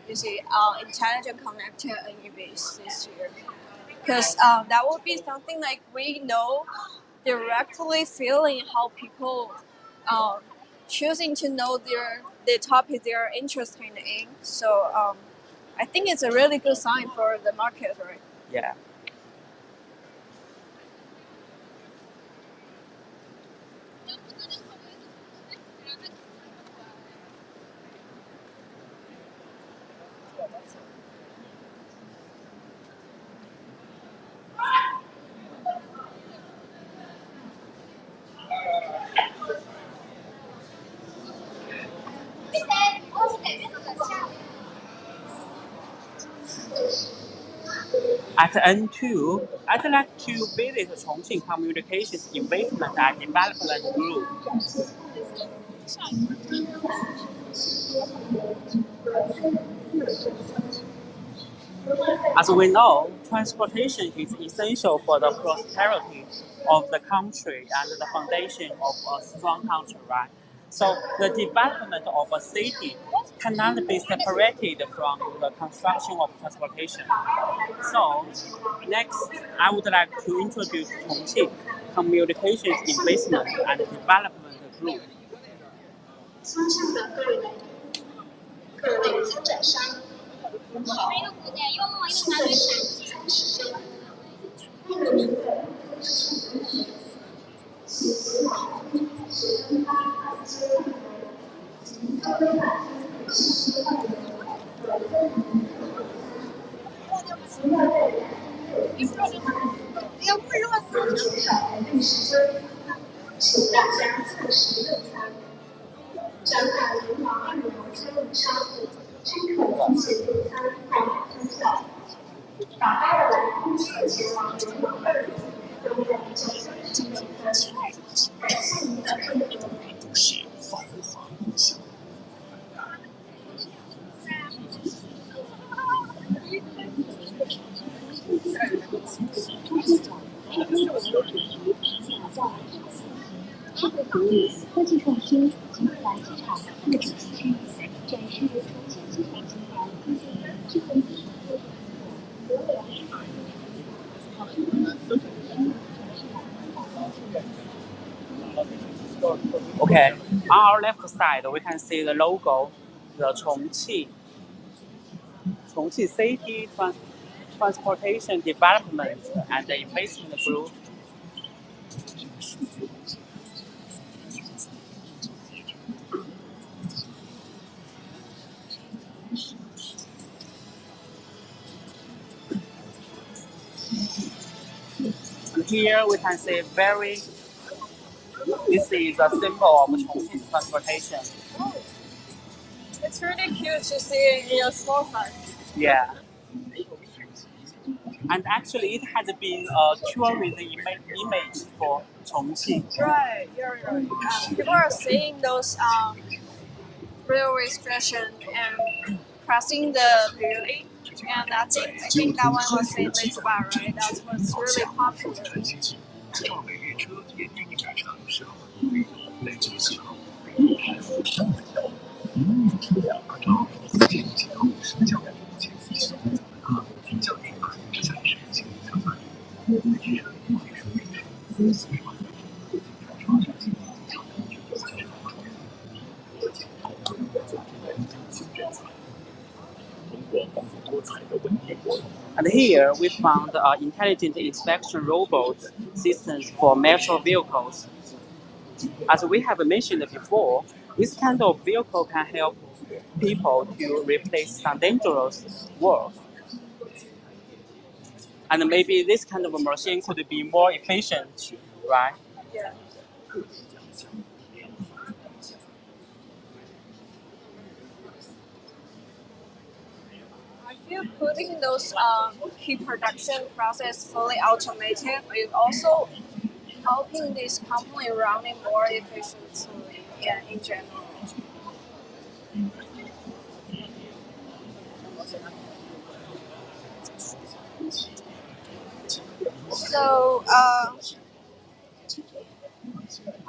[SPEAKER 2] intelligent connected EVs this year, because that would be something like we know directly feeling how people um, choosing to know the topic they're interested in. So I think it's a really good sign for the market, right?
[SPEAKER 1] Yeah. At N2, I'd like to visit Chongqing Communications Investment and Development Group. As we know, transportation is essential for the prosperity of the country and the foundation of a strong country, right? So the development of a city cannot be separated from the construction of transportation. So next, I would like to introduce Chongqing Communications Investment and Development Group. Okay, on our left side, we can see the logo, the Chongqing City Transportation Development and Investment Group. And here we can see this is a symbol of Chongqing transportation.
[SPEAKER 2] It's really cute to see it in a small font.
[SPEAKER 1] Yeah. And actually, it has been a tourism image for Chongqing.
[SPEAKER 2] Right, you're right. People are seeing those railway station and crossing the beauty. And I think that one was in Lisbon, right? That was really popular.
[SPEAKER 1] And here we found intelligent inspection robot systems for metro vehicles. As we have mentioned before, this kind of vehicle can help people to replace some dangerous work. And maybe this kind of machine could be more efficient, right?
[SPEAKER 2] Yeah. I feel putting those key production process fully automated is also helping this company running more efficiently, yeah, in general. So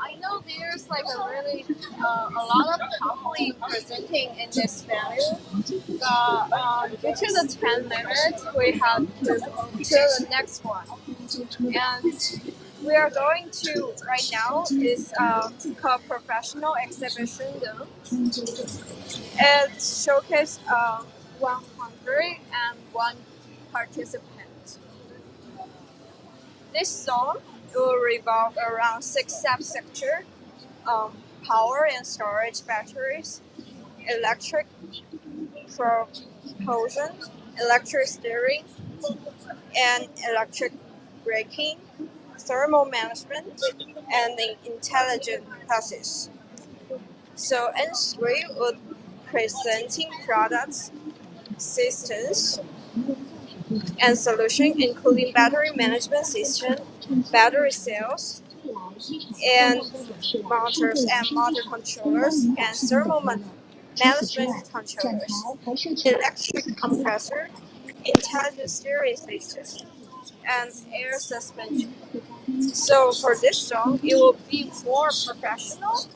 [SPEAKER 2] I know there's like a lot of company presenting in this venue. Due to the 10 minutes, we have to move to the next one. And we are going to right now is called professional exhibition. Though. It showcases 101 participants. This zone will revolve around 6 subsectors: power and storage batteries, electric propulsion, electric steering, and electric braking, thermal management, and the intelligent classes. So N3 would presenting products, systems, and solutions including battery management system, battery cells, and motors and motor controllers, and thermal management controllers, electric compressor, intelligent steering system, and air suspension. So for this song, it will be more professional,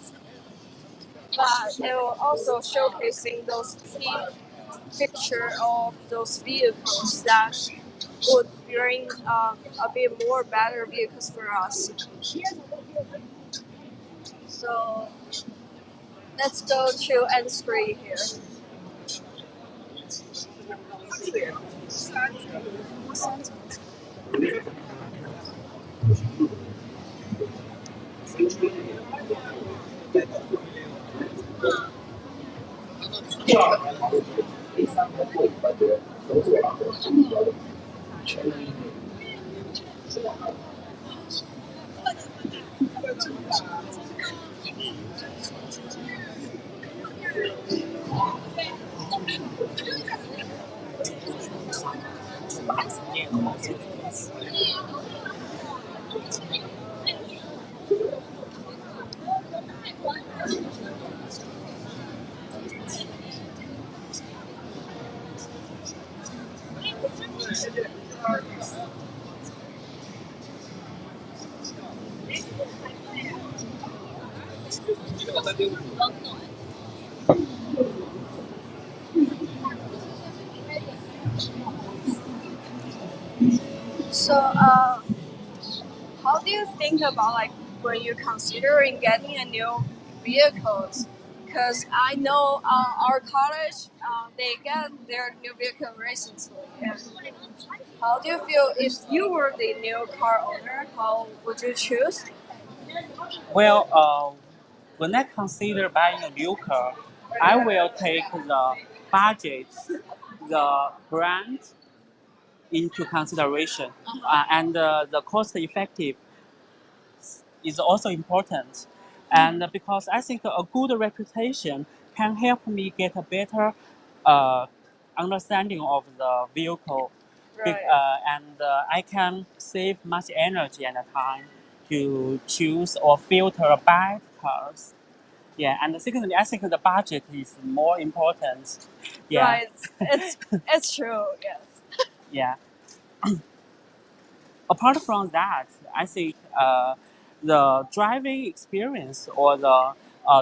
[SPEAKER 2] but it will also showcasing those key picture of those vehicles that would bring a bit more better vehicles for us. So let's go to N3 here. So how do you think about like when you're considering getting a new vehicles? Because I know our college they get their new vehicle recently. And how do you feel if you were the new car owner? How would you choose?
[SPEAKER 1] Well, when I consider buying a new car, I will take the budget, the brand into consideration, and the cost effective is also important. And because I think a good reputation can help me get a better uh, understanding of the vehicle,
[SPEAKER 2] Right.
[SPEAKER 1] and I can save much energy and time to choose or filter bad cars. Yeah, and secondly, I think the budget is more important. Yeah,
[SPEAKER 2] Right. It's true. Yes.
[SPEAKER 1] yeah. Apart from that, I think the driving experience or the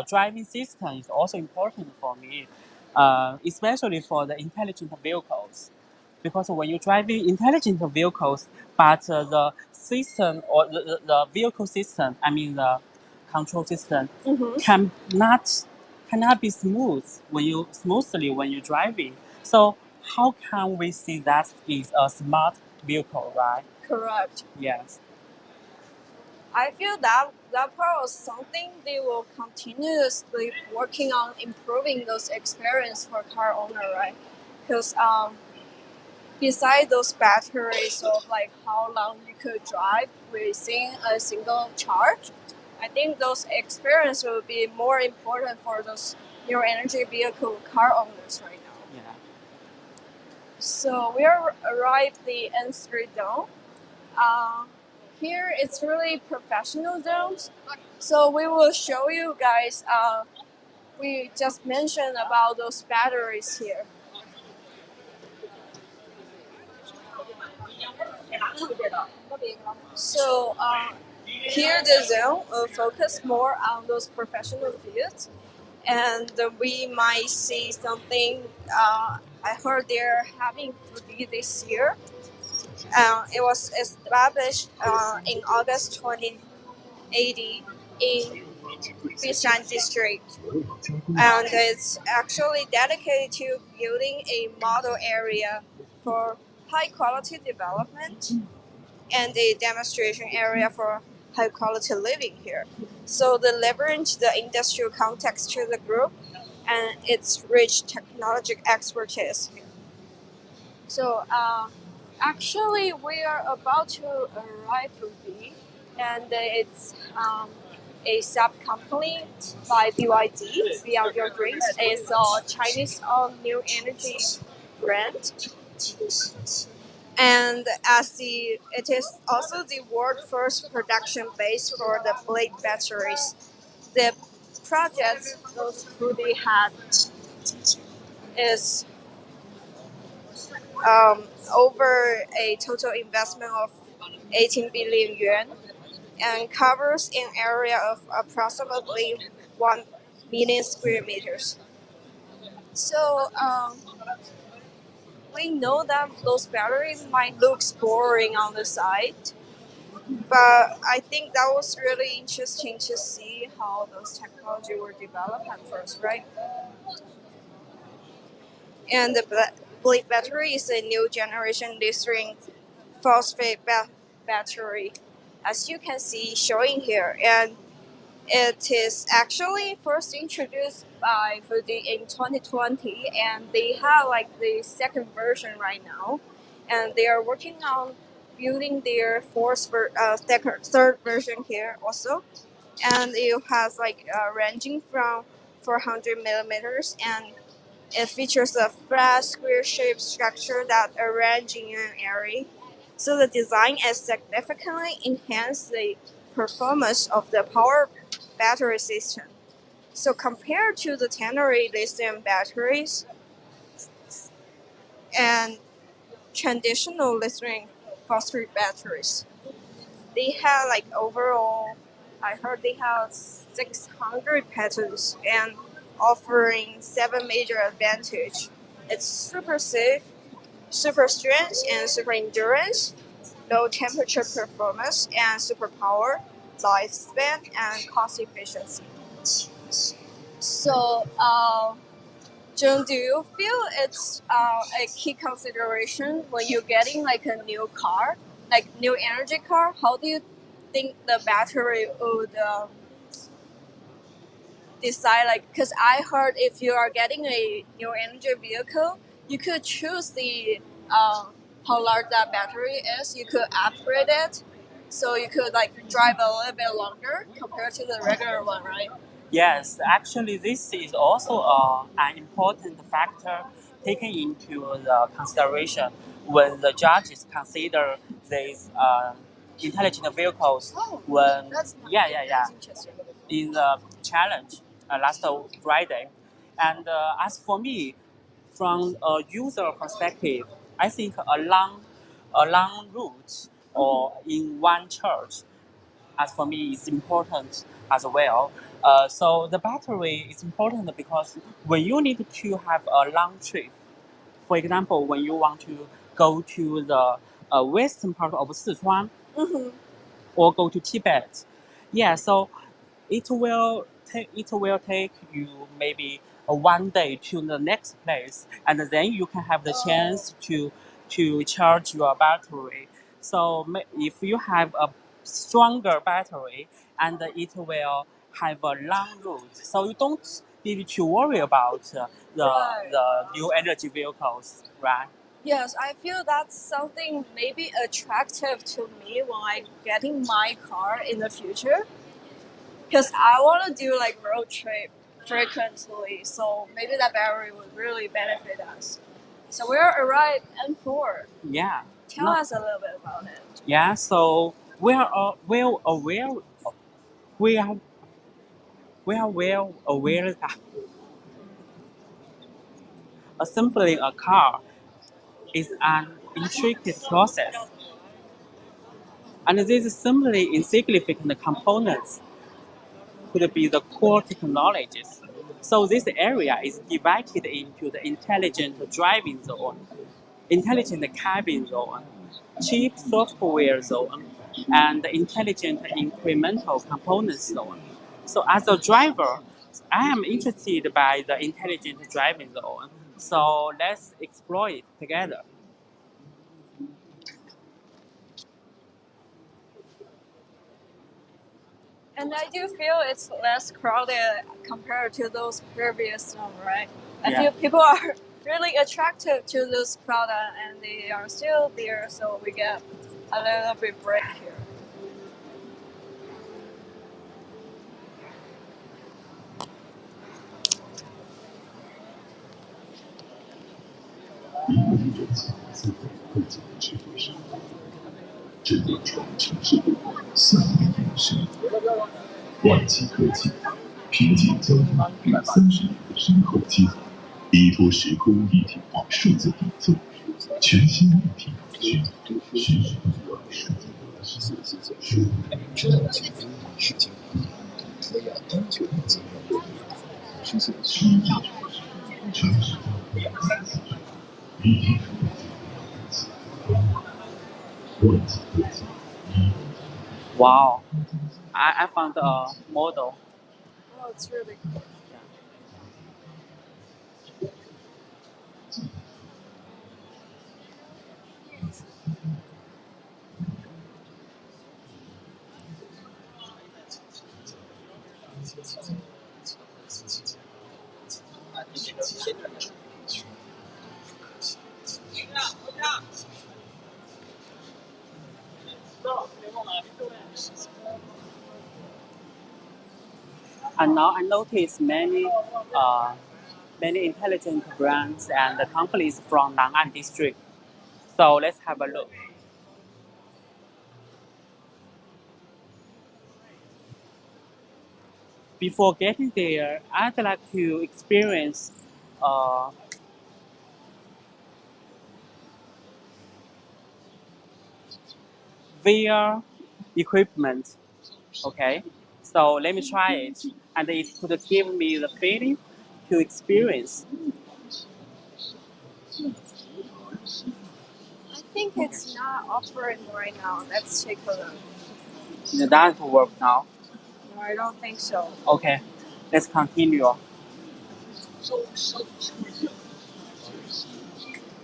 [SPEAKER 1] driving system is also important for me, especially for the intelligent vehicles. Because when you're driving intelligent vehicles, but the system or the vehicle system, I mean the control system,
[SPEAKER 2] Mm-hmm.
[SPEAKER 1] cannot be smoothly when you're driving. So how can we see that is a smart vehicle, right?
[SPEAKER 2] Correct.
[SPEAKER 1] Yes.
[SPEAKER 2] I feel that that part was something they will continuously working on improving those experience for car owner, right? Because beside those batteries of like how long you could drive within a single charge, I think those experience will be more important for those new energy vehicle car owners right now.
[SPEAKER 1] Yeah.
[SPEAKER 2] So we are arrived the N3 zone. Uh, Here it's really professional zones. So we will show you guys. We just mentioned about those batteries here. So here the zone will focus more on those professional fields, and we might see something. I heard they're having to this year. It was established in August 2080 in Bishan district, and it's actually dedicated to building a model area for high quality development and a demonstration area for high quality living here. So they leverage the industrial context to the group and its rich technological expertise here. So actually we are about to arrive to B, and it's a sub company by BYD, Beyond Your Dreams. It's a Chinese new energy brand, and it is also the world first production base for the blade batteries. The project those who they had is over a total investment of 18 billion yuan and covers an area of approximately 1 million square meters. So we know that those batteries might look boring on the side, but I think that was really interesting to see how those technology were developed at first, right? And the blade battery is a new generation lithium phosphate battery, as you can see showing here, and it is actually first introduced by Fuji in 2020, and they have like the second version right now, and they are working on building their third version here also, and it has like ranging from 400 millimeters, and it features a flat square-shaped structure that arranged in an array. So the design has significantly enhanced the performance of the power battery system. So compared to the ternary lithium batteries and traditional lithium phosphate batteries, they have like overall, I heard they have 600 patents and offering 7 major advantages. It's super safe, super strength and super endurance, low temperature performance and super power, lifespan and cost efficiency. So, June, do you feel it's a key consideration when you're getting like a new car, like new energy car? How do you think the battery would decide? Like, because I heard if you are getting a new energy vehicle, you could choose the how large that battery is. You could upgrade it, so you could like drive a little bit longer compared to the regular one, right?
[SPEAKER 1] Yes, actually, this is also an important factor taken into the consideration when the judges consider these intelligent vehicles. When
[SPEAKER 2] That's interesting.
[SPEAKER 1] in the challenge last Friday, and as for me, from a user perspective, I think a long route or in one church as for me is important as well. So the battery is important because when you need to have a long trip, for example, when you want to go to the western part of Sichuan
[SPEAKER 2] Mm-hmm.
[SPEAKER 1] or go to Tibet, yeah, so it will take you maybe one day to the next place, and then you can have the chance to charge your battery. So if you have a stronger battery, and it will have a long route, so you don't need to worry about the
[SPEAKER 2] Right.
[SPEAKER 1] the new energy vehicles, right?
[SPEAKER 2] Yes, I feel that's something maybe attractive to me when I getting my car in the future. Because I want to do like road trip frequently, so maybe that battery would really benefit us. So we're arrived N4.
[SPEAKER 1] Yeah.
[SPEAKER 2] Tell
[SPEAKER 1] No.
[SPEAKER 2] us a little bit about it.
[SPEAKER 1] Yeah. So we are well aware. We are we are well aware that assembling a car is an intricate process, and these simply insignificant components could be the core technologies. So this area is divided into the intelligent driving zone, intelligent cabin zone, cheap software zone, and the intelligent incremental components zone. So as a driver, I am interested by the intelligent driving zone. So let's explore it together.
[SPEAKER 2] And I do feel it's less crowded compared to those previous ones, right? I
[SPEAKER 1] Yeah.
[SPEAKER 2] feel people are really attracted to this product and they are still there, so we get a little bit break here.
[SPEAKER 5] 万企科技凭借交易与30年的深厚积累，依托时空一体化数字底座，全新一体区实时对话数字的数字数知道经营是经营，培养安全的经营，实现区域全时一体万企科技。
[SPEAKER 1] Wow, I found a model.
[SPEAKER 2] Oh, it's really cool.
[SPEAKER 1] And now I notice many intelligent brands and companies from Nan'an district. So let's have a look. Before getting there, I'd like to experience uh, VR equipment. Okay, so let me try it, and it could give me the feeling to experience.
[SPEAKER 2] I think it's not operating right now. Let's take a look.
[SPEAKER 1] It doesn't work now.
[SPEAKER 2] No, I don't think so.
[SPEAKER 1] Okay, let's continue.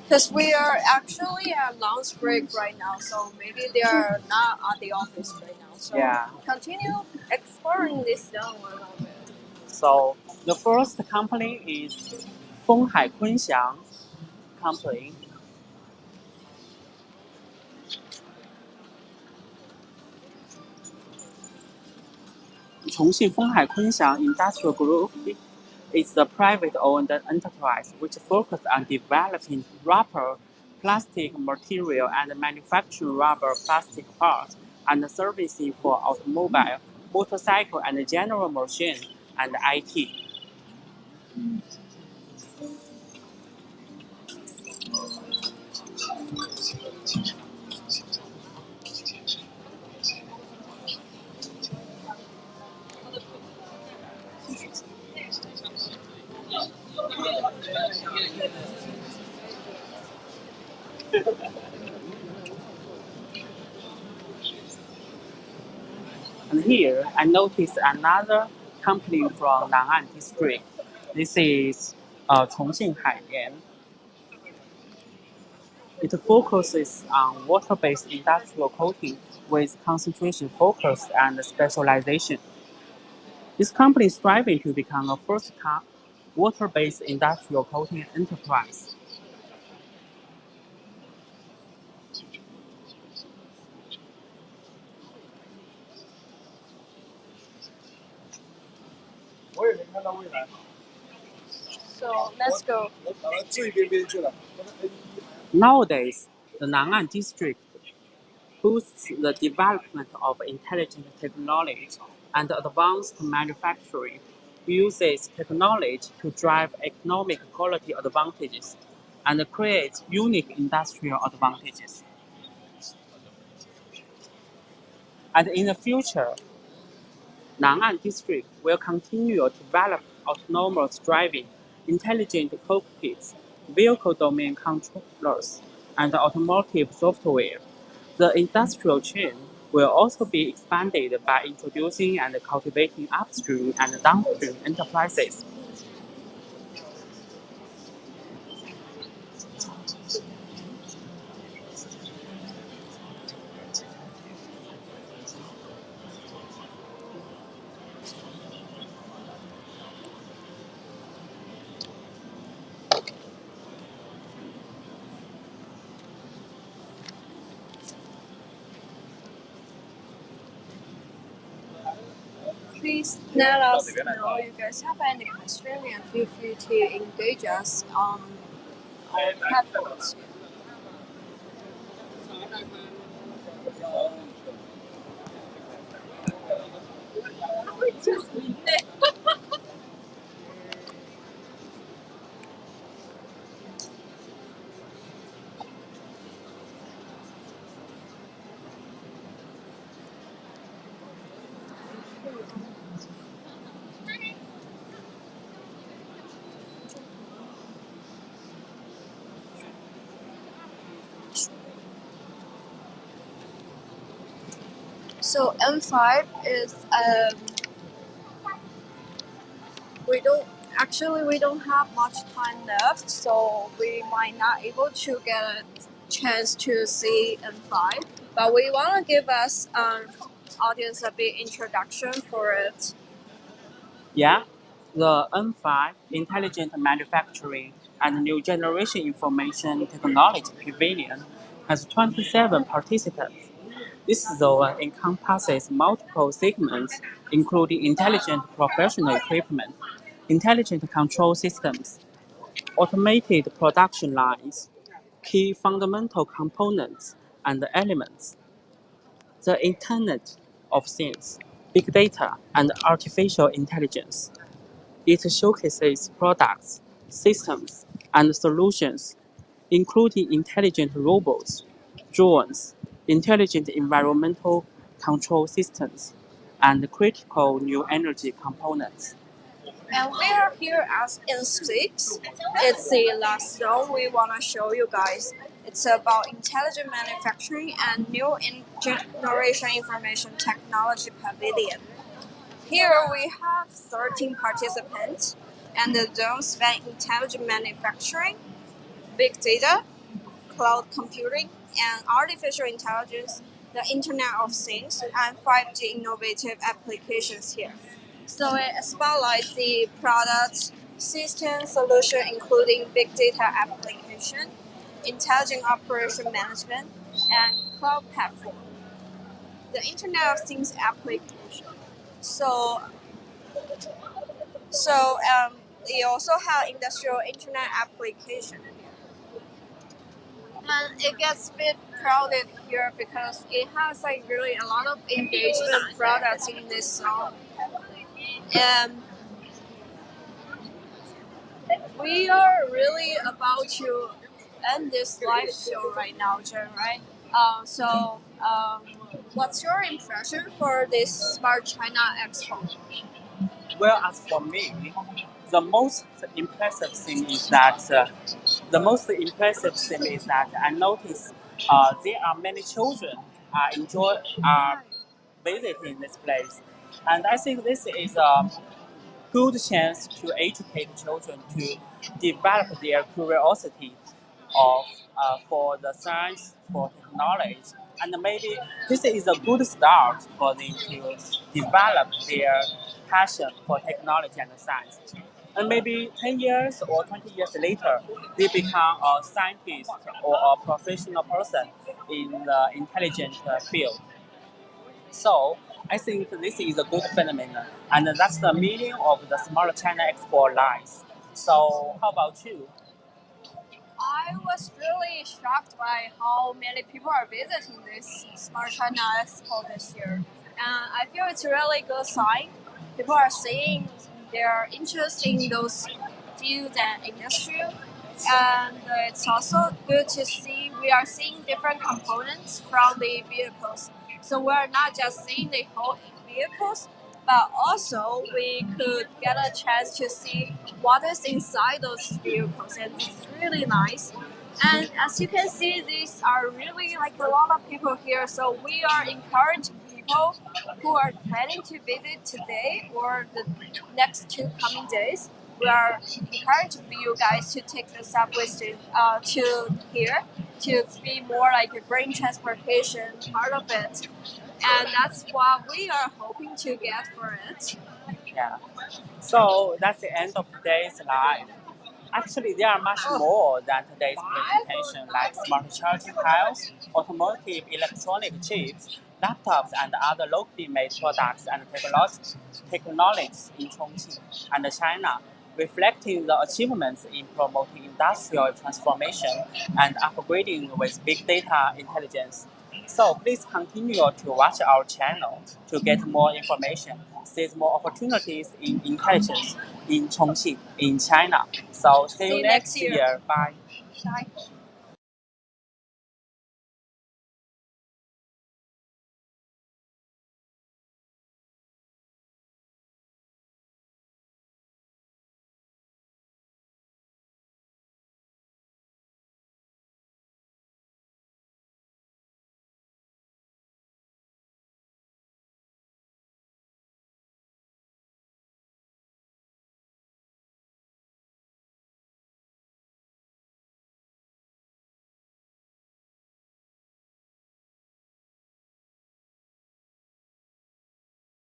[SPEAKER 2] Because we are actually at lunch break right now, so maybe they are not at the office right now. So
[SPEAKER 1] Yeah.
[SPEAKER 2] continue exploring this zone a little bit.
[SPEAKER 1] So the first company is Fenghai Kunxiang Company. Chongqing Fenghai Industrial Group is a private-owned enterprise which focuses on developing rubber, plastic material, and manufacturing rubber plastic parts and servicing for automobile, motorcycle, and general machine and IT. And here I noticed another company from Nan'an district. This is Chongqing Haiyan. It focuses on water-based industrial coating with concentration focus and specialization. This company is striving to become a first-class water-based industrial coating enterprise.
[SPEAKER 2] So let's go.
[SPEAKER 1] Nowadays, the Nan'an district boosts the development of intelligent technology and advanced manufacturing, uses technology to drive economic quality advantages, and creates unique industrial advantages. And in the future, Nan'an District will continue to develop autonomous driving, intelligent cockpits, vehicle domain controllers, and automotive software. The industrial chain will also be expanded by introducing and cultivating upstream and downstream enterprises.
[SPEAKER 2] Please let us know if you guys have any question and feel free to engage us on our platforms. So M5 is we don't have much time left, so we might not able to get a chance to see M5. But we want to give us audience a bit introduction for it.
[SPEAKER 1] Yeah, the N5 Intelligent Manufacturing and New Generation Information Technology Pavilion has 27 participants. This zone encompasses multiple segments, including intelligent professional equipment, intelligent control systems, automated production lines, key fundamental components and elements, the Internet of Things, big data, and artificial intelligence. It showcases products, systems, and solutions, including intelligent robots, drones, intelligent environmental control systems, and critical new energy components.
[SPEAKER 2] And we are here as in six. It's the last zone we want to show you guys. It's about intelligent manufacturing and new generation information technology pavilion. Here we have 13 participants, and the zones span intelligent manufacturing, big data, cloud computing, and artificial intelligence, the Internet of Things, and 5G innovative applications here. So it spotlights the products, system solution including big data application, intelligent operation management, and cloud platform. The Internet of Things application. So they also have industrial internet application. And it gets a bit crowded here because it has like really a lot of engagement products in this zone. And we are really about to end this live show right now, Jen, right? What's your impression for this Smart China Expo?
[SPEAKER 1] Well, as for me, the most impressive thing is that I notice there are many children are visiting this place, and I think this is good chance to educate children to develop their curiosity of for the science, for technology, and maybe this is a good start for them to develop their passion for technology and science. And maybe 10 years or 20 years later, they become a scientist or a professional person in the intelligent field. So I think this is a good phenomenon, and that's the meaning of the Smart China Expo lies. So how about you?
[SPEAKER 2] I was really shocked by how many people are visiting this Smart China Expo this year. And I feel it's a really good sign. People are saying their interest in those fields and industry. And it's also good to see we are seeing different components from the vehicles. So we're not just seeing the whole vehicles, but also we could get a chance to see what is inside those vehicles, and it's really nice. And as you can see, these are really like a lot of people here. So we are encouraging people who are planning to visit today or the next 2 coming days. We are encouraging you guys to take the subway to here to be more like a green transportation part of it. And that's what we are hoping to get for it.
[SPEAKER 1] Yeah. So that's the end of today's live. Actually, there are much more than today's presentation, like smart charging tiles, automotive electronic chips, laptops, and other locally made products and technologies in Chongqing and China, reflecting the achievements in promoting industrial transformation and upgrading with big data intelligence. So please continue to watch our channel to get more information, seize more opportunities in intelligence in Chongqing, in China. So see you next year. Bye.
[SPEAKER 2] Bye.